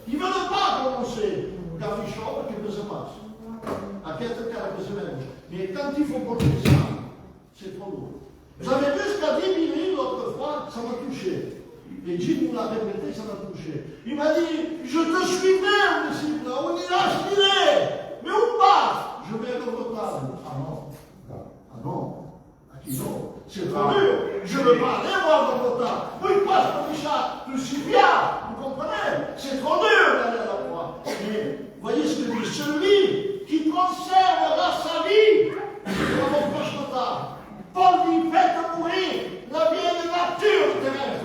Ils ne veulent pas renoncer. Cafichon, che cosa passa? A questa cara che si vede. Mais quand il faut porter ça, c'est trop lourd. Vous avez vu ce qu'a dit Billy l'autre fois? Ça m'a touché. Et Jim nous l'a répété, ça m'a touché. Il m'a dit, je te suivrai, mon disciple, on ira se filer. Mais où pas? Je vais à votre table. Ah non. Ah non. Ah qui non? C'est trop dur. Je ne veux pas aller voir votre table. Oui, passe pour ça. Tu suis bien. Vous comprenez? C'est trop dur d'aller à la croix. Mais voyez ce que dit celui qui conservera sa vie. Dans mon proche table. Paul dit, faites mourir la vieille nature terrestre.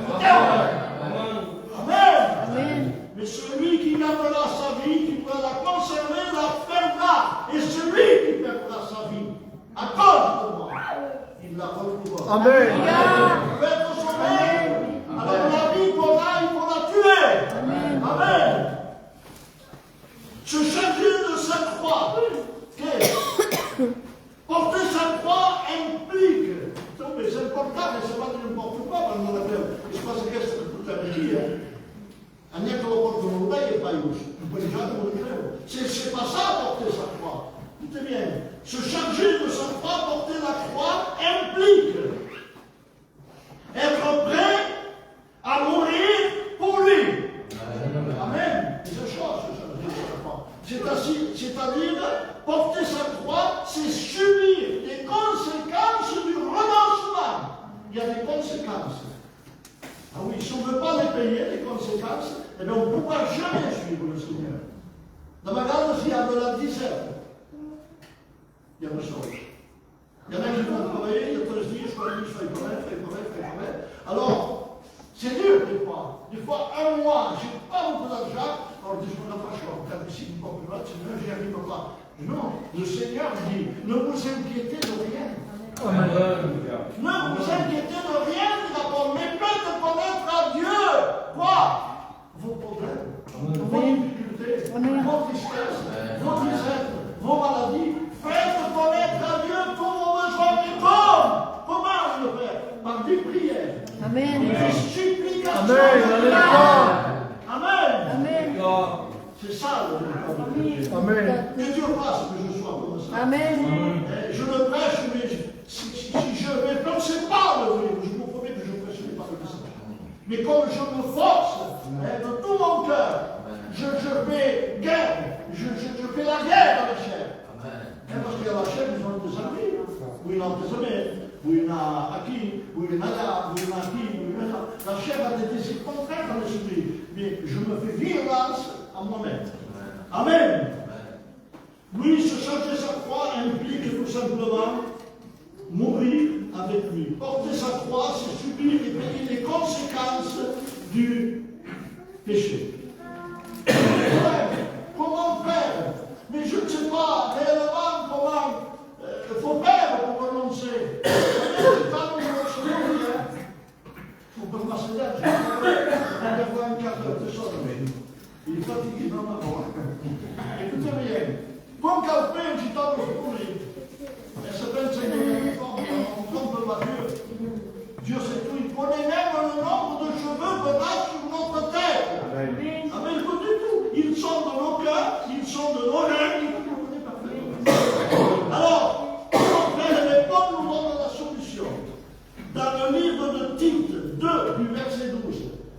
Amen. Amen. Mais celui qui gardera sa vie, qui pourra la conserver, la perdra. Et celui qui perdra sa vie, à cause de moi, il la retrouvera. Amen. Vous êtes sauvés. Alors la vie qu'on a, il faut la tuer. Amen. Amen. Se charger de sa croix. Porter sa croix implique. C'est important, mais c'est pas n'importe quoi quando la creu. Je pense que c'est toute la vie. A neanche lo portano lei e fai uso. Un po' di giorni lo credo. C'est pas ça porter sa croix. Écoutez bien. Se charger de sa croix, porter la croix, implique être prêt à mourir pour lui. Amen. C'est une chose, se charger de sa croix. C'est-à-dire, porter sa croix, c'est subir les conséquences du renoncement. Il y a des conséquences. Ah oui, si on ne veut pas les payer, les conséquences, eh bien on ne pourra jamais suivre le Seigneur. Dans ma grande, s'il y a de la disette, il y a des choses. Il y en a qui vont travailler, il y a 13 jours, je fais pareil. Alors, c'est dur des fois. Des fois, un mois, je n'ai pas beaucoup d'argent, alors je me rapproche, quand ici, une fois plus loin, Seigneur, j'y arrive pas. Non, le Seigneur dit, ne vous inquiétez de rien. Amen. Ne vous inquiétez de rien, d'abord, mais faites connaître à Dieu. Quoi? Vos problèmes, vos difficultés, vos tristesses, vos disette, vos maladies. Faites connaître à Dieu tous vos besoins. Mais comment le faire? Par des prières. Amen. Des supplications. Amen. Amen. Amen. C'est ça le véritable. Amen. Que Dieu fasse que je sois Amen. Je le prêche, mais si je ne pensais pas le livre, je vous promets que je ne prêcherai pas le message. Mais comme je me force de tout mon cœur, je fais guerre, je fais la guerre dans la chair. Parce qu'il y a la chair, ils ont des amis. Oui, il y a des amis. Oui, il y a qui, oui, il y a là, oui, il y a qui, oui, il y a là. La chair a des désirs contraires dans l'esprit. Mais je me fais violence à moi-même. Amen. Oui, se changer sa croix implique tout simplement mourir avec lui. Porter sa croix, c'est subir et payer les conséquences du péché. Comment faire? Mais je ne sais pas réellement comment il faut faire pour renoncer. Il faut pas passer là. Je vais voir un quart d'heure, c'est ça. Il est fatigué dans ma voix. Écoutez bien. Comme quelqu'un ci tolgo fuori e se pensa che non compre Dieu, Dieu c'est tout, il connaît même le nombre de cheveux qu'on a sur notre tête. Amen. Amen, pas du tout. Ils sont dans nos cœurs, ils sont de nos reins, il nous connaît parfaitement. Alors, les pauvres nous donnent la solution. Dans le livre de Tite 2, du verset 12.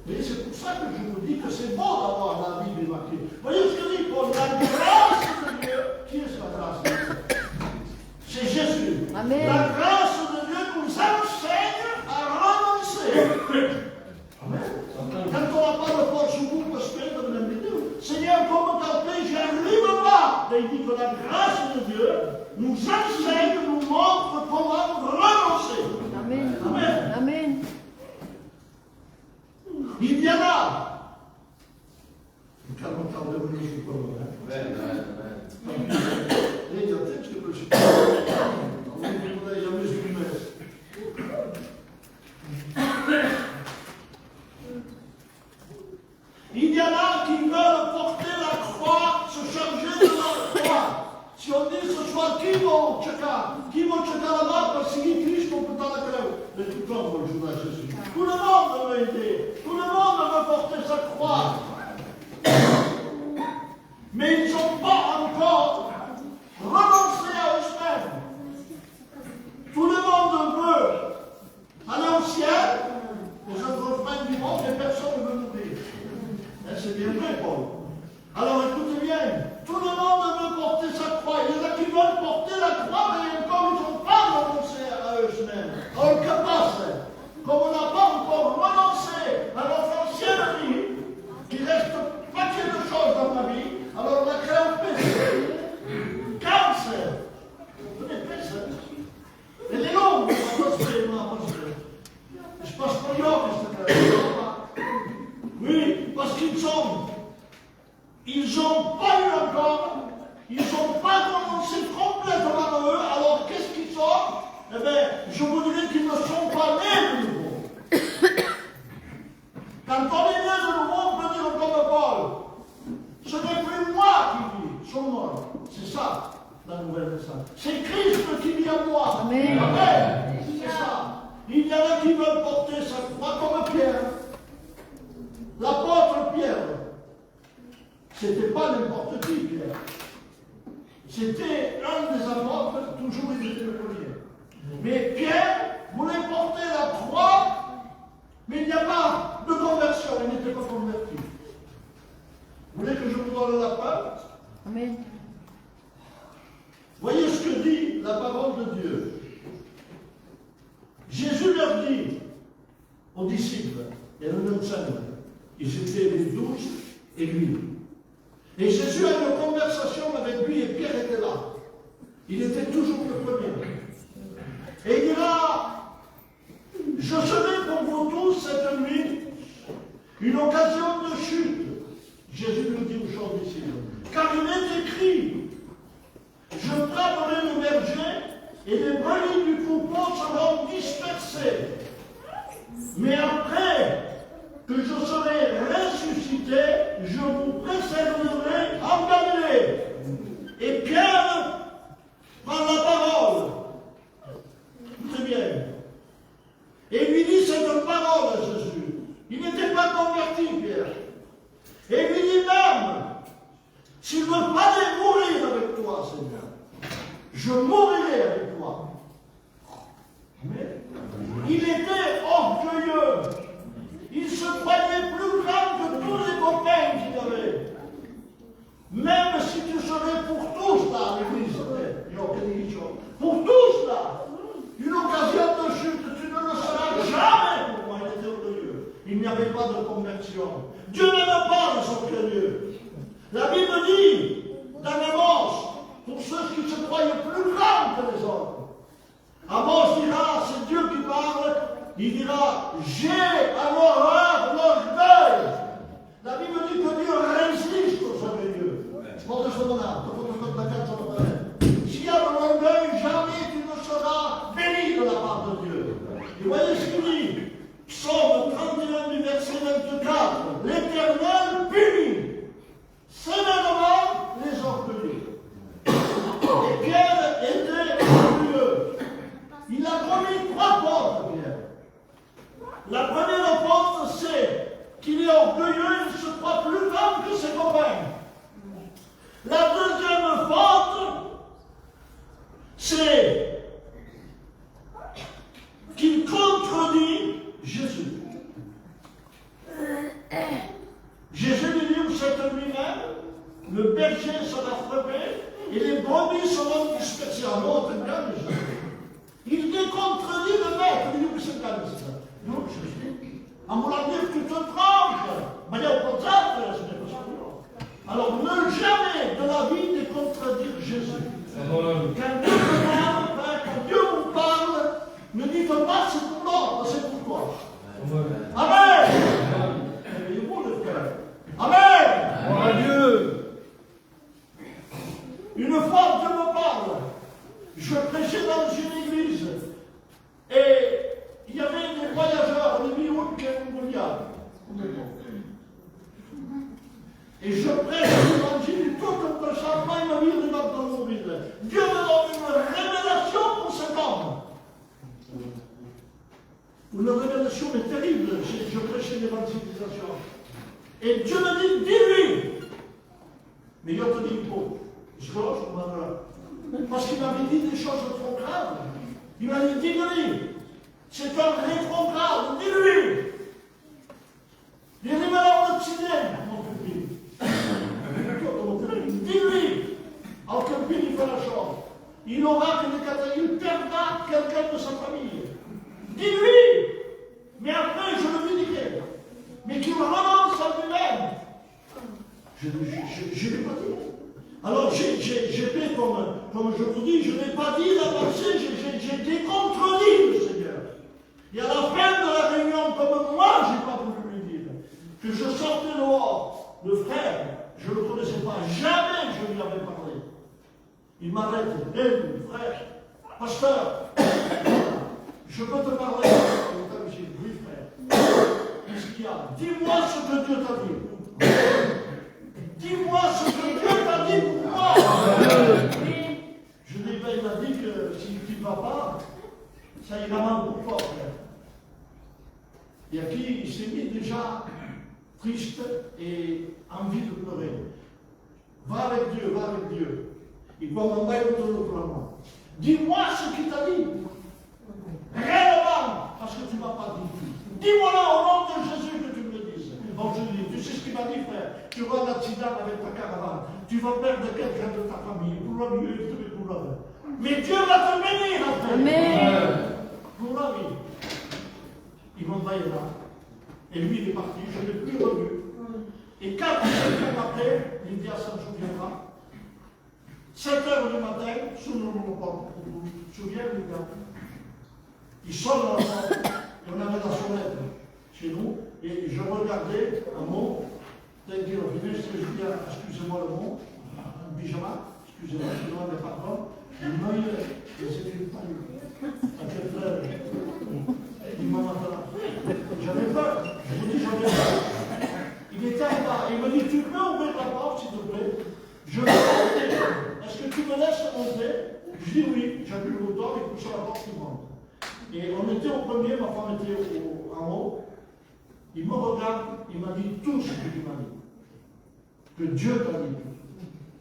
Et c'est pour ça que je vous dis que c'est bon d'avoir la Bible marquée. Voyez ce que dit Paul, la grâce de Dieu. Qui est la grâce de Dieu? C'est Jésus. Amen. La grâce de Dieu nous enseigne à renoncer. Amen. Quand on n'a pas de force au bout, parce que dans la Bible, Seigneur, comme t'appelles, j'y arrive pas. Mais il dit que la grâce de Dieu nous enseigne, nous montre comment renoncer. Amen. Amen. Amen. Il y en a. Calme-toi, de venir sur le Vedi, attento che ci non mi potrei già messo in mezzo. Il y en a qui veulent porter la croix, se charger de la croix. Si on dit ce soir chi vuole cercare la barca, seguire Cristo per la croce. Mais tout le monde veut jouer à Jésus. Tout le monde veut aider. Tout le monde veut porter sa croix. Mais ils n'ont pas encore renoncé à eux-mêmes. Tout le monde veut aller au ciel, les autres frères du monde, et personne ne veut mourir. C'est bien vrai, Paul. Alors écoutez bien, tout le monde veut porter sa croix. Il y en a qui veulent porter la croix, mais encore ils n'ont pas renoncé à eux-mêmes. Alors que passe? Comme on n'a pas encore renoncé à notre ancienne vie, il reste paquet de choses dans ma vie. Alors la crème péché, cancer, vous connaissez, elle est longue, je passe pas oui, parce qu'ils n'ont pas eu encore, ils n'ont pas renoncé complètement à eux, alors qu'est-ce qu'ils sont? Eh bien, je vous dirais qu'ils ne sont pas nés de nouveau. Quand on est né de nouveau, on peut dire comme Paul. Ce n'est plus moi qui vis, son mort. C'est ça, la nouvelle message. C'est Christ qui vit en moi. Amen. Amen. C'est ça. Il y en a qui veulent porter sa croix comme Pierre. L'apôtre Pierre. C'était pas n'importe qui, Pierre. C'était un des apôtres, toujours il était le premier. Mais Pierre voulait porter la croix, mais il n'y a pas de conversion, il n'était pas converti. Vous voulez que je vous donne la parole? Amen. Voyez ce que dit la parole de Dieu. Jésus leur dit aux disciples, et le 25, ils étaient les 12 et lui. Et Jésus a une conversation avec lui et Pierre était là. Il était toujours le premier. Et il dira, je serai pour vous tous cette nuit une occasion de chute. Jésus nous dit aux gens disciples, car il est écrit, je frapperai le berger et les brebis du troupeau seront dispersées. Mais après que je serai ressuscité, je vous précéderai en Galilée. Et Pierre prend la parole. Très bien. Et lui dit cette parole à Jésus. Il n'était pas converti, Pierre. Et lui dit même, s'il me fallait mourir avec toi, Seigneur, je mourrai avec toi. Amen. Il était orgueilleux. Il se croyait plus grand que tous les copains qu'il avait. Même si tu serais pour tous là, à l'église, pour tous là, une occasion de chute, tu ne le seras jamais pour moi. Il était orgueilleux. Il n'y avait pas de conversion. Dieu n'aime pas les orgueilleux. La Bible dit, dans Amos, pour ceux qui se croyaient plus grands que les autres, Amos dira, c'est Dieu qui parle, il dira, j'ai à l'horreur l'orgueil. La Bible dit que Dieu résiste aux orgueilleux. S'il y a de l'orgueil, jamais tu ne seras béni de la part de Dieu. Et voyez ce qu'il dit, Psaume 31 du verset 24, l'Éternel punit sévèrement les orgueilleux. Et Pierre était orgueilleux. Il a commis 3 fautes, Pierre. La première faute, c'est qu'il est orgueilleux, il se croit plus grand que ses copains. La deuxième faute, c'est qu'il contredit Jésus. Jésus lui dit, c'est lui-même, le berger sera frappé et les brebis seront dispersées. En autre cas, il décontredit le maître, il dit que c'est comme ça. Non, Jésus. En voulant dire que tu te trompes, mais il y a au contraire, ce n'est pas ça. Alors, ne jamais de la vie décontredire Jésus. Quand Dieu vous parle, quand Dieu vous parle, ne dites pas c'est pour l'autre, c'est pour toi. Amen. Réveillez-vous le frère. Amen. Dieu. Une fois Dieu me parle, je prêchais dans une église et il y avait des voyageurs, des Mirouk et Mongolia. Et je prêche l'évangile tout comme le champagne ma vie de notre automobile. Dieu me donne une révélation pour cet homme. Une révélation est terrible. Je prêchais l'évangélisation. Et Dieu me dit, dis-lui. Mais il te dit, bon, je parce qu'il m'avait dit des choses trop graves. Il m'a dit, dis-lui. C'est un rétrograde, dis-lui. Il est malade de cinéma, mon copine. Dis-lui, en copine, il fait la chose. Il aura que des catégories, il perdra quelqu'un de sa famille. Dis-lui, mais après je le lui dirai. Mais qu'il renonce à lui-même. Je ne l'ai pas dit. Alors j'ai fait comme je vous dis, je n'ai pas dit la pensée, j'ai décontredit le Seigneur. Et à la fin de la réunion, comme moi, je n'ai pas voulu lui dire, que je sortais dehors, le frère, je ne le connaissais pas, jamais je lui avais parlé. Il m'arrête, frère, pasteur, je peux te parler. Oui, frère. Qu'est-ce qu'il y a? Dis-moi ce que Dieu t'a dit. Dis-moi ce que Dieu t'a dit pour moi. Je dis, ben, il m'a dit que si tu ne vas pas, ça ira mal pour toi, frère. Et à qui il s'est mis déjà triste et envie de pleurer. Va avec Dieu, va avec Dieu. Il va m'envoyer autour de moi. Dis-moi ce qu'il t'a dit. Réellement, parce que tu ne m'as pas dit. Dis-moi là au nom de Jésus que tu me le dises. Bon, je dis, tu sais ce qu'il m'a dit, frère. Tu auras un accident avec ta caravane. Tu vas perdre quelqu'un de ta famille. Pour la vie, pour la vie. Mais Dieu va te bénir après. Amen. Pour la vie. Il m'envoyait là. Et lui, il est parti. Je ne l'ai plus revu. Et 4 semaines après, Lydia s'en souviendra. 7 heures du matin, sous nos portes. Vous vous souvenez, Lydia? Il sonne à la porte. Et on avait la sonnette chez nous. Et je regardais un mot. Tel qu'il revenait, je dis, excusez-moi le mot. Un pyjama. Excusez-moi, je demande le patron. Il m'a eu. Et c'était une taille. À quel frère? Il m'a maintenant. J'avais peur. Je vous dis, j'avais peur. Il était en bas. Il me dit, tu peux ouvrir la porte, s'il te plaît? Je vais monter. Est-ce que tu me laisses monter? Je dis oui. J'appuie le bouton, il pousse la porte, il monte. Et on était au premier, ma femme était en haut. Il me regarde, il m'a dit tout ce que tu m'as dit. Que Dieu t'a dit.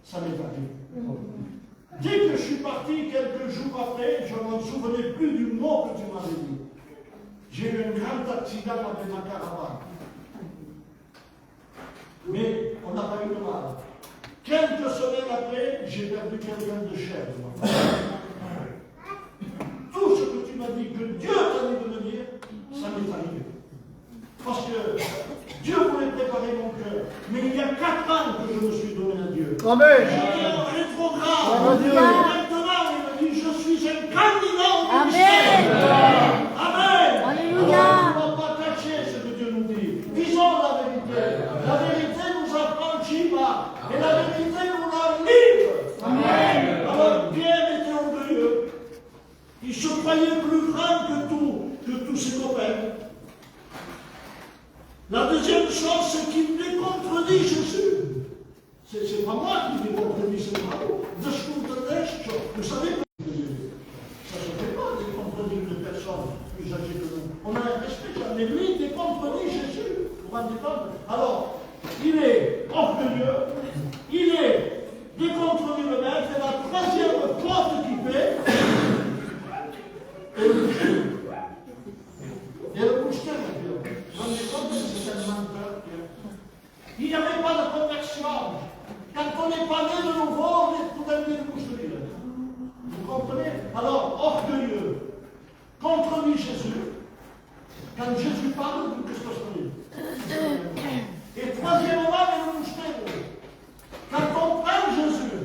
Ça m'est arrivé. Dès que je suis parti, quelques jours après, je ne m'en souvenais plus du mot que tu m'avais dit. J'ai eu un grand accident avec ma caravane. Mais on n'a pas eu de mal. Quelques semaines après, j'ai perdu quelqu'un de cher. Tout ce que tu m'as dit que Dieu t'a dit de me dire, ça m'est arrivé. Parce que Dieu voulait préparer mon cœur. Mais il y a 4 ans que je me suis donné à Dieu. Amen. J'étais en rétrograde. Amen. Maintenant, il me dit, je suis un candidat au Amen. ministère. Amen. Alléluia. Alors, on ne va pas cacher ce que Dieu nous dit. Disons la vérité. La vérité nous affranchira. Et la vérité nous la livre. Amen. Alors, Pierre était orgueilleux. Il se croyait plus grand que tous ses copains. La deuxième chose, c'est qu'il décontredit Jésus. C'est pas moi qui décontredis, c'est moi. De ce qu'on te laisse, vous savez que ça ne se fait pas de décontredire une personne plus âgée que nous. On a un respect, mais lui décontredit Jésus. Vous vous rendez compte? Alors, il est orgueilleux, il est décontredit le maître, et la troisième faute qu'il fait, et le boucher. Et le boucher, vous vous rendez compte que c'est un menteur? Il n'y avait pas de conversion. Quand on n'est pas né de nouveau, on est tout à fait boucherie. Vous comprenez? Alors, orgueilleux, contredit Jésus. Quand Jésus parle, qu'est-ce que ça veut dire? Et troisièmement, il le boucher. Quand on prend Jésus,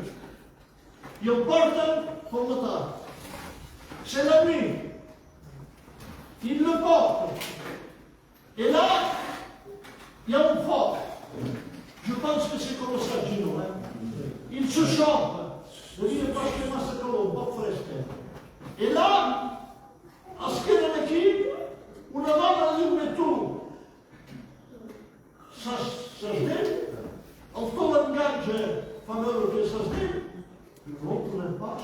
il porte pour le temps. C'est la nuit. Il le porte. Et là, il y a une faute. Je pense que c'est comme ça, Gino. Il se chante. Il dit parce que moi, c'est comme un peu fresque. Et là, à ce qu'il y a l'équipe, on a mal à dire tout. Ça se dit. En tout langage fameux que ça se dit, l'autre n'est pas.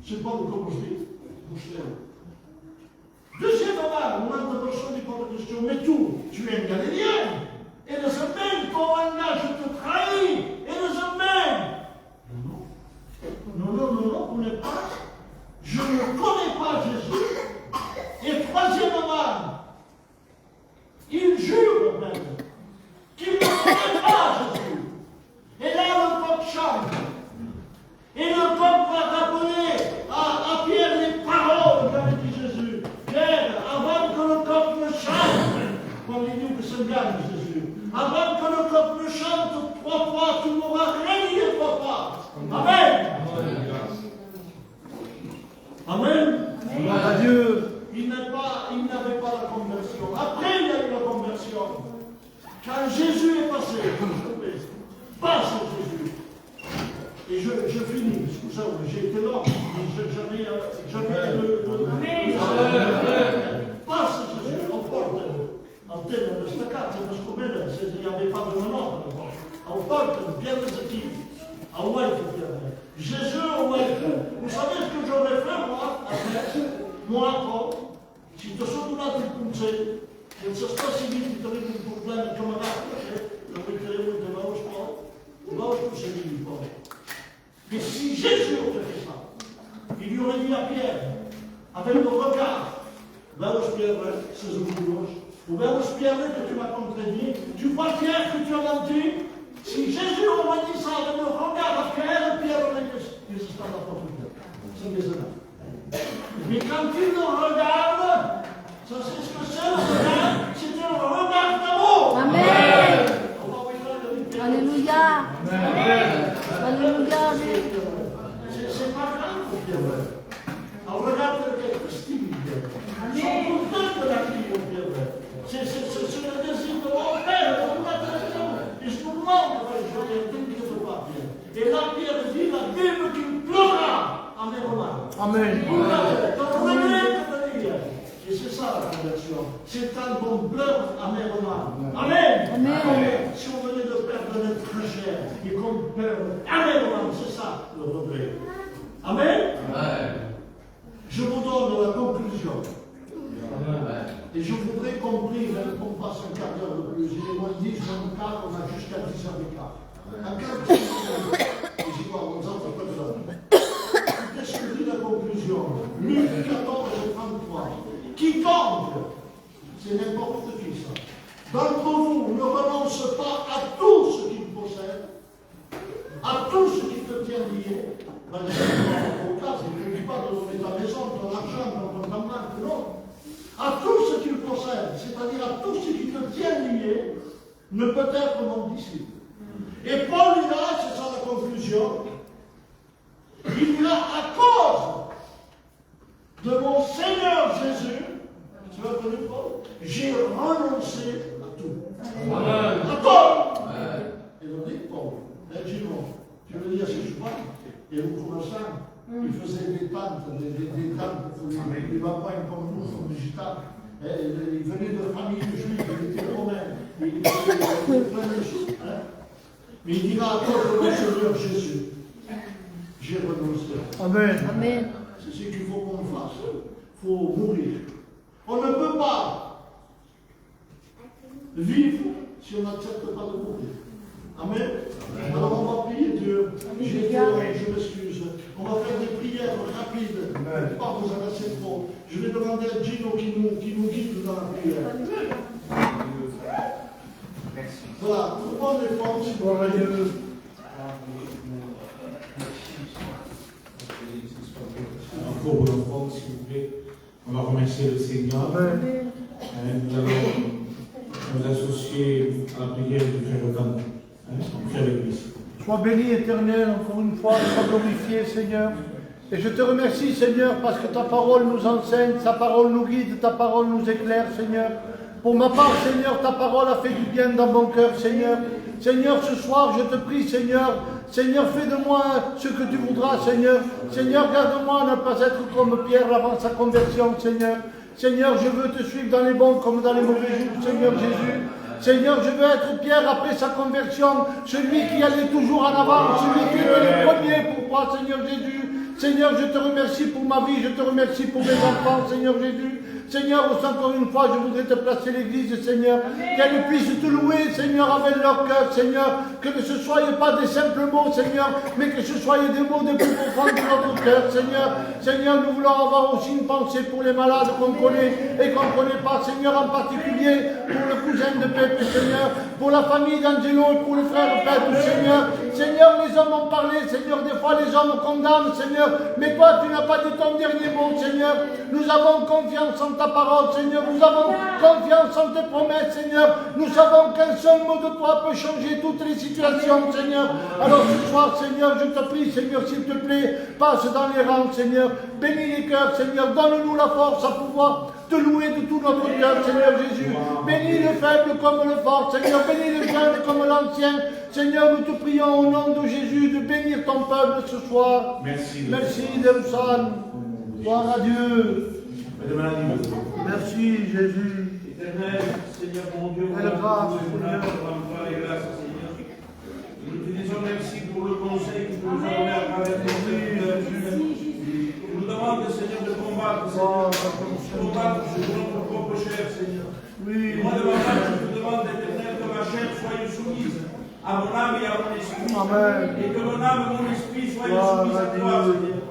C'est pas comme je dis. Deuxièmement, un'altra persona di pose question, mais tu es un Galilien. Et le semaine, ton langage te trahit. Et le semaine. Non, vous n'êtes pas. Je ne connais pas Jésus. Et troisièmement, il jure même qu'il ne connaît pas Jésus. Et là, le coq chante. Et le coq va rappeler à Pierre les paroles qu'avait dit Jésus. Pierre, avant que le coq ne chante, comme il dit que se gagne Jésus, avant que le coq ne chante 3 fois, tu m'auras régné 3 fois. Amen. Amen. Adieu. Il n'avait pas la conversion. Après, il y a eu la conversion. Quand Jésus est passé, passe Jésus. Et je finis, excusez-moi, j'ai été long, mais jamais passe Jésus, on porte antenne de staccato, parce qu'il n'y avait pas de monopole. On porte bien les équipes. À White, Jésus au White. Vous savez ce que j'aurais fait, moi, après? Moi, si tu sono dato il punzetto, non so se ti trovi un problema che magari lo metteremo in dello sport, l'autre c'est lui. Mais si Jésus aurait fait ça, il lui aurait dit à Pierre, avec le regard, Vamos Pierre, c'est gauche, ou Vamos Pierre que tu m'as contredit, tu crois Pierre que tu as menti? Si Jésus aurait dit ça avec le regard à Pierre, Pierre aurait dit, il se stava pas tout. C'est raisonnable. Mais quand il le regarde, ça c'est ce que c'est le regard, c'est un regard d'amour. Amen. Alléluia. Amen. Alléluia. C'est pas grave pour Pierre. Alors regarde quelques styles. Ils sont contents de la vie pour Pierre. C'est le désir de mon père, de mon attention. Et je vous demande, je ne t'inquiète pas, Pierre. Et là, Pierre dit, la Bible qu'il pleura à mes romans. Amen. Et c'est ça la conversion. C'est quand on pleure amèrement. Amen. Amen. Si on venait de perdre notre très cher et qu'on perd amèrement, c'est ça le regret. Amen. Amen. Je vous donne la conclusion. Amen. Et je voudrais conclure, qu'on passe un quart d'heure de plus. Il est moins 10, moins quart, on a jusqu'à 10 heures d'écart. Un quart d'heure, et j'y vois, on s'en fait pas de Luc 14 et 33. Quiconque, c'est n'importe qui ça, d'entre vous ne renonce pas à tout ce qu'il possède, à tout ce qui te tient lié. Ben, au cas, il ne dit pas de donner ta maison, ton argent, ton banque, non. À tout ce qu'il possède, c'est-à-dire à tout ce qui te tient lié, ne peut être mon disciple. Et Paul lui dira, c'est ça la conclusion, il dira à cause de mon Seigneur Jésus, tu vas connaître Paul, j'ai renoncé à tout. Amen. À tout. Et on dit Paul, tu veux dire c'est souvent, et au Khorasan, il faisait des tentes, des tentes pour les babouins comme nous, comme les gitanes. Il venait de famille juive, il était romain, il faisait plein de choses. Mais il dira à cause de mon Seigneur Jésus, j'ai renoncé. Amen. Amen. C'est ce qu'il faut qu'on fasse. Il faut mourir. On ne peut pas vivre si on n'accepte pas de mourir. Amen. Alors on va prier Dieu. Je m'excuse. On va faire des prières rapides. Pas vous arrêter trop. Je vais demander à Gino qui nous guide dans la prière. Voilà, tout le monde est fort, si vous voulez. Encore une fois, s'il vous plaît, on va remercier le Seigneur. Nous allons nous associer à la prière du frère Otam, frère l'Église. Sois béni, Éternel, encore une fois, sois glorifié, Seigneur. Et je te remercie, Seigneur, parce que ta parole nous enseigne, ta parole nous guide, ta parole nous éclaire, Seigneur. Pour ma part, Seigneur, ta parole a fait du bien dans mon cœur, Seigneur. Seigneur, ce soir, je te prie, Seigneur. Seigneur, fais de moi ce que tu voudras, Seigneur. Seigneur, garde-moi à ne pas être comme Pierre avant sa conversion, Seigneur. Seigneur, je veux te suivre dans les bons comme dans les mauvais jours, Seigneur Jésus. Seigneur, je veux être Pierre après sa conversion, celui qui allait toujours en avant, celui qui était le premier pour toi, Seigneur Jésus. Seigneur, je te remercie pour ma vie, je te remercie pour mes enfants, Seigneur Jésus. Seigneur, encore une fois, je voudrais te placer l'église, Seigneur, qu'elle puisse te louer, Seigneur, avec leur cœur, Seigneur, que ce ne soient pas des simples mots, Seigneur, mais que ce soient des mots de plus profonds de notre cœur, Seigneur. Seigneur, nous voulons avoir aussi une pensée pour les malades qu'on connaît et qu'on ne connaît pas, Seigneur, en particulier pour le cousin de Pepe, Seigneur, pour la famille d'Angelo et pour le frère Pepe, Seigneur. Seigneur, les hommes ont parlé, Seigneur, des fois les hommes condamnent, Seigneur, mais toi, tu n'as pas dit ton dernier mot, Seigneur. Nous avons confiance en ta parole, Seigneur. Nous avons confiance en tes promesses, Seigneur. Nous savons qu'un seul mot de toi peut changer toutes les situations, Seigneur. Alors ce soir, Seigneur, je te prie, Seigneur, s'il te plaît, passe dans les rangs, Seigneur. Bénis les cœurs, Seigneur. Donne-nous la force à pouvoir te louer de tout notre cœur, Seigneur Jésus. Bénis le faible comme le fort, Seigneur. Bénis le jeune comme l'ancien. Seigneur, nous te prions au nom de Jésus de bénir ton peuple ce soir. Merci. Merci, Demsan. Gloire à Dieu. Merci, Jésus. Éternel, Seigneur mon Dieu, Quelle grâce, Seigneur. Nous te disons merci pour le conseil que tu nous as donné à travers ton Seigneur. Je nous demande, Seigneur, de combattre, Seigneur, sur notre propre chair, Seigneur. Oui. Moi, de ma part, je te demande, Éternel, que ma chair soit soumise à mon âme et à mon esprit. Amen. Et que mon âme et mon esprit soient soumis à toi, Seigneur.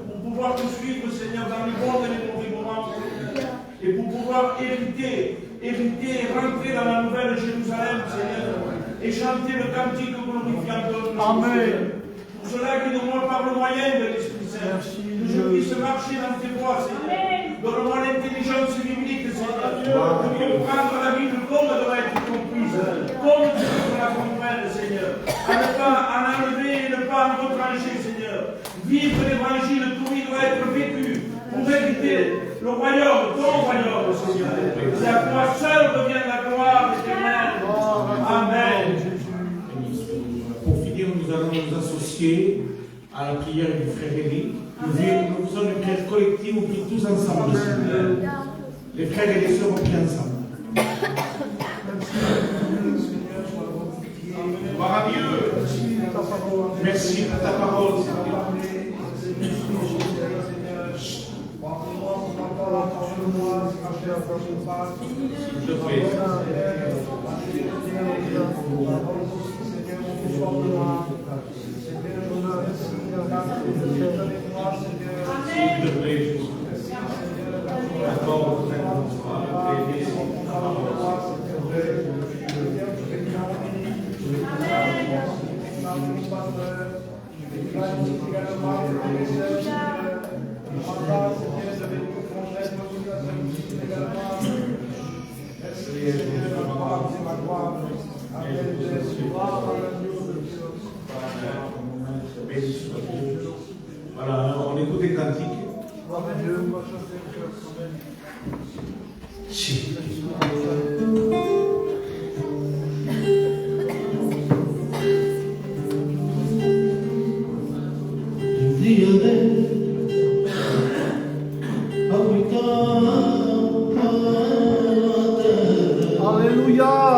Pour pouvoir te suivre, Seigneur, dans les bons et les mauvais moments, Seigneur. Et pour pouvoir hériter et rentrer dans la nouvelle Jérusalem, Seigneur. Et chanter le cantique glorifiant de notre Amen. Pour cela, guide-moi par le moyen de l'Esprit Saint. Que je puisse marcher dans tes voies, Seigneur. Donne-moi l'intelligence biblique, Seigneur. Pour comprendre la Bible comme elle doit être comprise. Comme tu veux la comprendre, Seigneur. À ne pas en enlever et ne pas en retrancher, Seigneur. Vivre l'évangile, tout il doit être vécu pour hériter le royaume, ton royaume, Seigneur. C'est à toi seul revient la gloire éternelle. Amen. Pour finir, nous allons nous associer à la prière du frère Élie. Nous faisons une prière collective, on prie tous ensemble. Les frères et les sœurs, on prie ensemble. Gloire à Dieu. Merci pour ta parole, Seigneur. Je prie. Je prie. On écoute des cantiques. Dieu, on va chanter le cœur quand même. Si. Alléluia.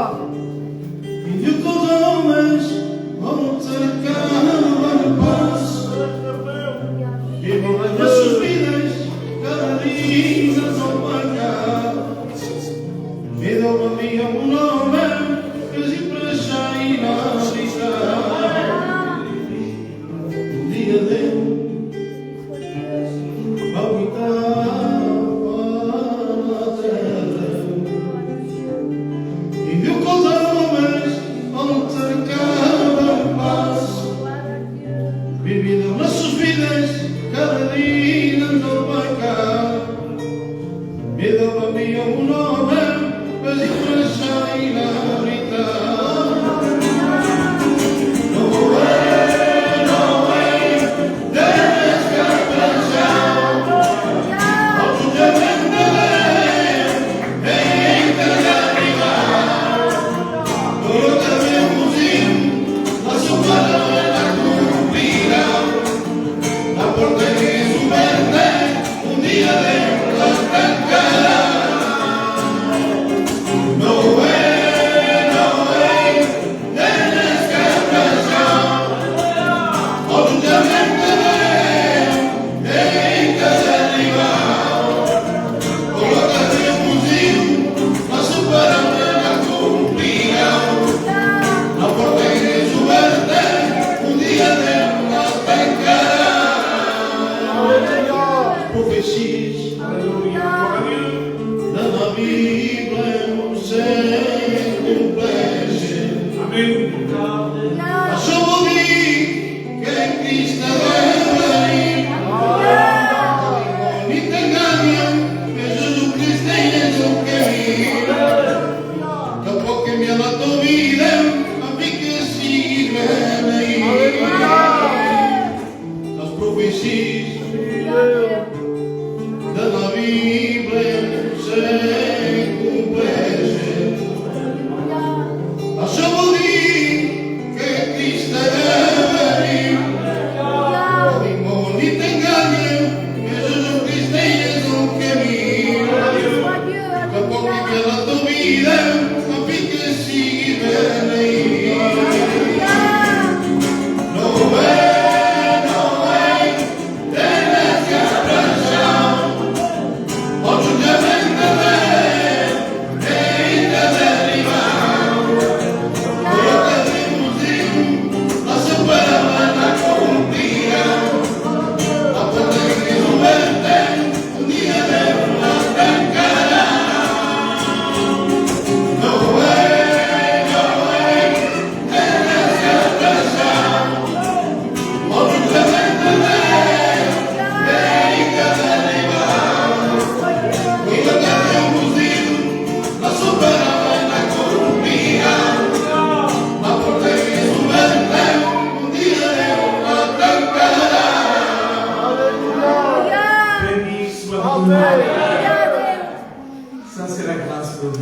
Ça, c'est la grâce de Dieu.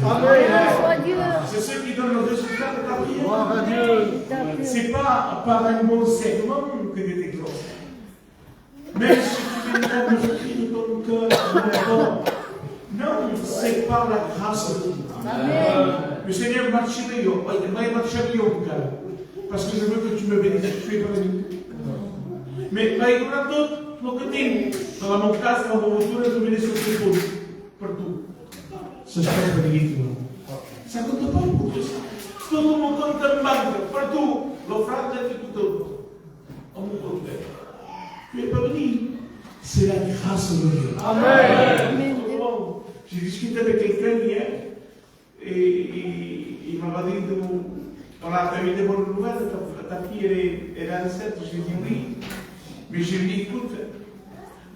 C'est ce qui donne le résultat de ta prière. C'est pas par un bon serment que Dieu t'éclose. Même si tu fais trop de cri de ton cœur, non, c'est par la grâce de Dieu. Le Seigneur marche mieux, parce que je veux que tu me bénisses, tu es pas béni. Mais par exemple, d'autres côtés, dans mon cas, dans mon retour, je me laisse sur les épaules, partout. Ça se passe bénéfiquement. Ça ne compte pas beaucoup de ça. Tout le monde compte en banque, partout. L'offrande est tout. On me compte. Tu n'es pas béni. C'est la grâce de Dieu. Amen. J'ai discuté avec quelqu'un hier et il m'a dit on a eu des bonnes nouvelles, ta fille est enceinte. J'ai dit oui. Mais j'ai dit écoute,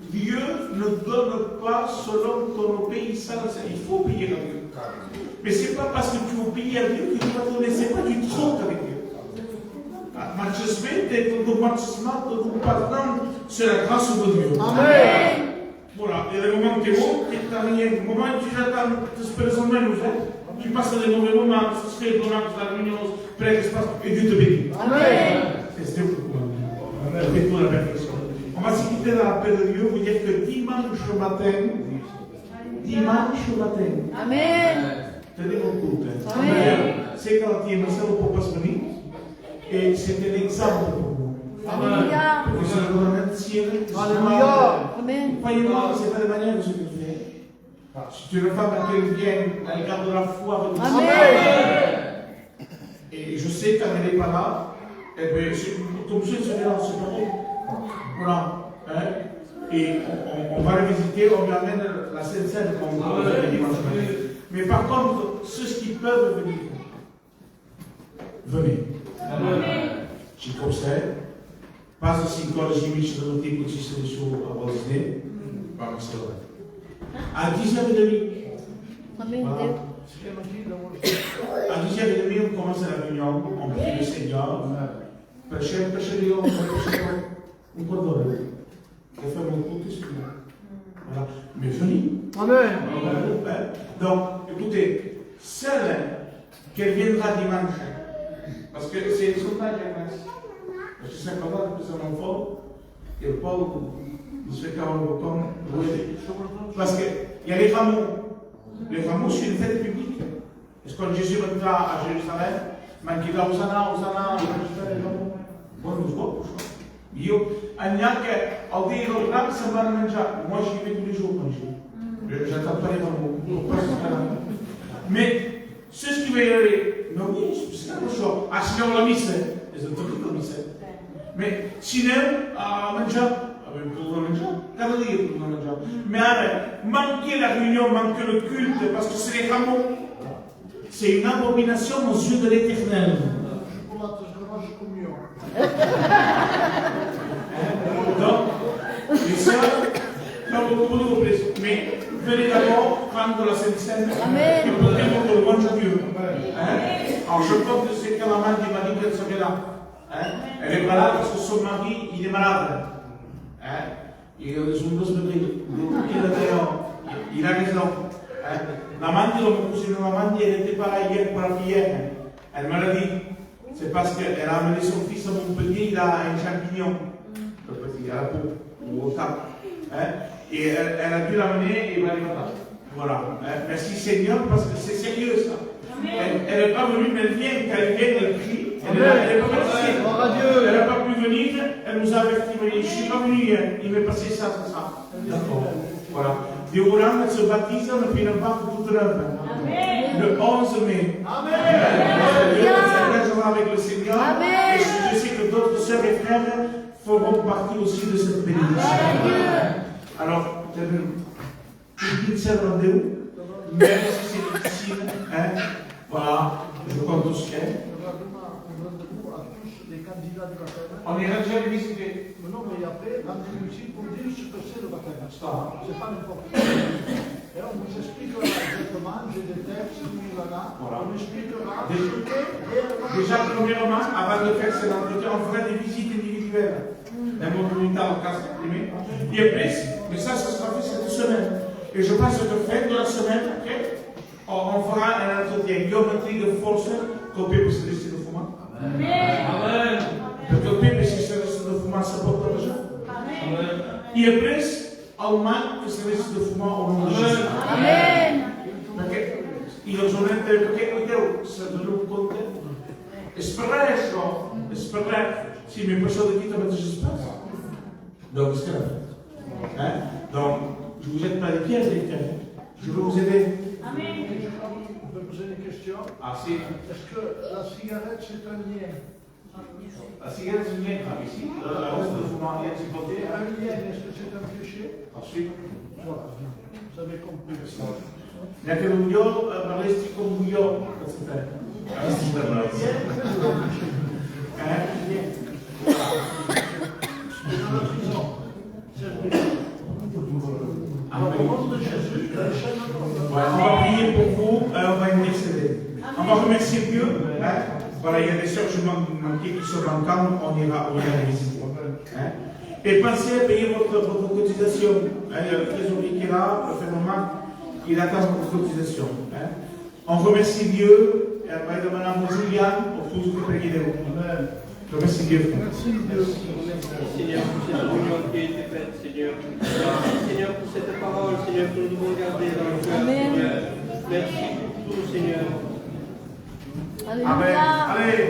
Dieu ne donne pas selon ton obéissance. Il faut obéir à Dieu. Mais ce n'est pas parce que tu obéis à Dieu que tu vas te laisser pas, tu trompes avec Dieu. Marches bene, quando marches mal, tu parlant, c'est la grâce de Dieu. Amen. Voilà, il y a des moments où tu es haut, et tu n'as rien. Des moments où tu attends, tu te présentes même, tu passes des mauvais moments, ça se fait le moment, la réunion, près que se passe, et Dieu te bénit. Amen. C'est Dieu pour toi. On fait tout la perfection. On va se quitter dans la paix de Dieu, vous dire que dimanche matin, Amen. tenez vos comptes. Amen. C'est quand il y a un seul pour pas venir, et c'était l'exemple pour vous. Alléluia. Parce que c'est le gouvernement ciel. Alléluia. Amen. Croyez-moi, ce n'est pas de manière que ce que tu fais. Si tu es une femme qui vient à l'égard de la foi avec Amen. Et je sais quand elle n'est pas là, eh bien, comme je c'est là, c'est pas bon. Voilà. Hein? Et on va le visiter, on lui amène la Sainte-Seine qu'on va le dimanche matin. Mais par contre, ceux qui peuvent venir, venez. Ci conseille. Pas assim corrigimento do tipo que se deixou a Bolsonaro, vamos lá. À 10h30. Amen. À 10h30, on commence la réunion, on prie le Seigneur. Prêcher, on prêche un quart d'heure. On fait mon coup de voilà. Mais venez. Amen. Donc, écoutez, celle qui viendra dimanche, parce que c'est le sondage qui est parce que c'est comme ça que c'est un enfant, et Paul nous fait quand même autant. Parce qu'il y a les rameaux. Les rameaux, c'est une fête publique. Est-ce que quand Jésus rentra à Jérusalem, il dit Hosanna, bon, nous voyons. Io, neanche al dire il programma sembra mangiare, moi j'y vais tous les jours manger. J'attends pas les rameaux. Mais ceux qui veulent aller, non, c'est la chose. Ah, sinon la messe, ils ont tout la messe. Mais sinon, à mangiare, pour mangiare, cada dia pour mangiare. Mais alors, manquer la réunion, manquer le culte, parce que c'est les rameaux, c'est une abomination aux yeux de l'Éternel. Donc, les sœurs, comme beaucoup de vos plaisirs, mais venez d'abord prendre la Sainte Seine et porter votre louange à Dieu. Alors, je pense que c'est que la main qui m'a dit qu'elle serait là. Elle est malade parce que son mari, il est malade. Il a des ondes de brille. Il a raison. La main de mon cousin, elle n'était pas là hier pour la prière. Elle m'a dit, c'est parce qu'elle a amené son fils à Montpellier, il a un champignon. Le petit, à la peau, ou au cap. Et elle a dû l'amener et il m'a dit, voilà. Merci Seigneur, parce que c'est sérieux ça. Elle n'est pas venue, mais elle vient, quand elle vient, elle prie. Elle n'est pas partie. Elle n'a pas pu venir, elle nous a averti. Je ne suis pas venu hier, il m'est passé ça, ça. D'accord. Voilà. Déroulant, elle se baptise, on fait une part de toute l'œuvre. Le 11 mai. Dieu s'engagera avec le Seigneur. Et je sais que d'autres sœurs et frères feront partie aussi de cette bénédiction. Alors, une petite sœur rendez-vous, même si c'est difficile, voilà, je compte au ciel. On ira déjà visiter. Non, mais après, rendez-vous ici pour dire ce que c'est le baptême. C'est pas n'importe quoi. Et on vous expliquera exactement, j'ai des textes, on expliquera ce qu'est. Déjà, premièrement, avant de faire cet entretien, on fera des visites individuelles. D'un mot communautaire au cas exprimé. Et après, mais ça sera fait cette semaine. Et je pense que fin de la semaine, après, on fera un entretien biométrique de force qu'on peut se laisser de fumant. Amen. Porque o tempo se cesse de fumar se porta já. E a preço ao mal que se cesse de fumar ao nome de Jesus. Amen. Porque eles não entendem porque eu se não conta. Esperar é só, esperar. Se me passou daqui também de Jesus. Donc escreve. Donc je vous aide pas de pièces, je veux vous aider. Amen. On peut poser une question. Ah si. Est-ce que la cigarette c'est un lien? La cigarette c'est un lien ici. La reste de fumar lien c'est côté. Un lien, est-ce que c'est un péché? Ensuite. Voilà, vous avez compris. Naquele melhor, parece como melhor. Dans la prison, c'est le péché. Alors, au nom de Jésus, la chaîne de On va prier pour vous, on va intercéder. On va remercier Dieu. Voilà, il y a des sœurs qui sont manquantes, on ira les visiter. Et pensez à payer votre cotisation. Il y a le trésorier qui est là, le phénomène, il attend votre cotisation. On remercie Dieu, et après de Mme Juliane, pour tout ce que payez de vous. Je remercie Dieu. Merci Seigneur pour cette réunion qui a été faite, Seigneur. Merci Seigneur pour cette parole, Seigneur, que nous devons garder dans le cœur, Seigneur. Merci pour tout, Seigneur. Amen. Alléluia. Allez.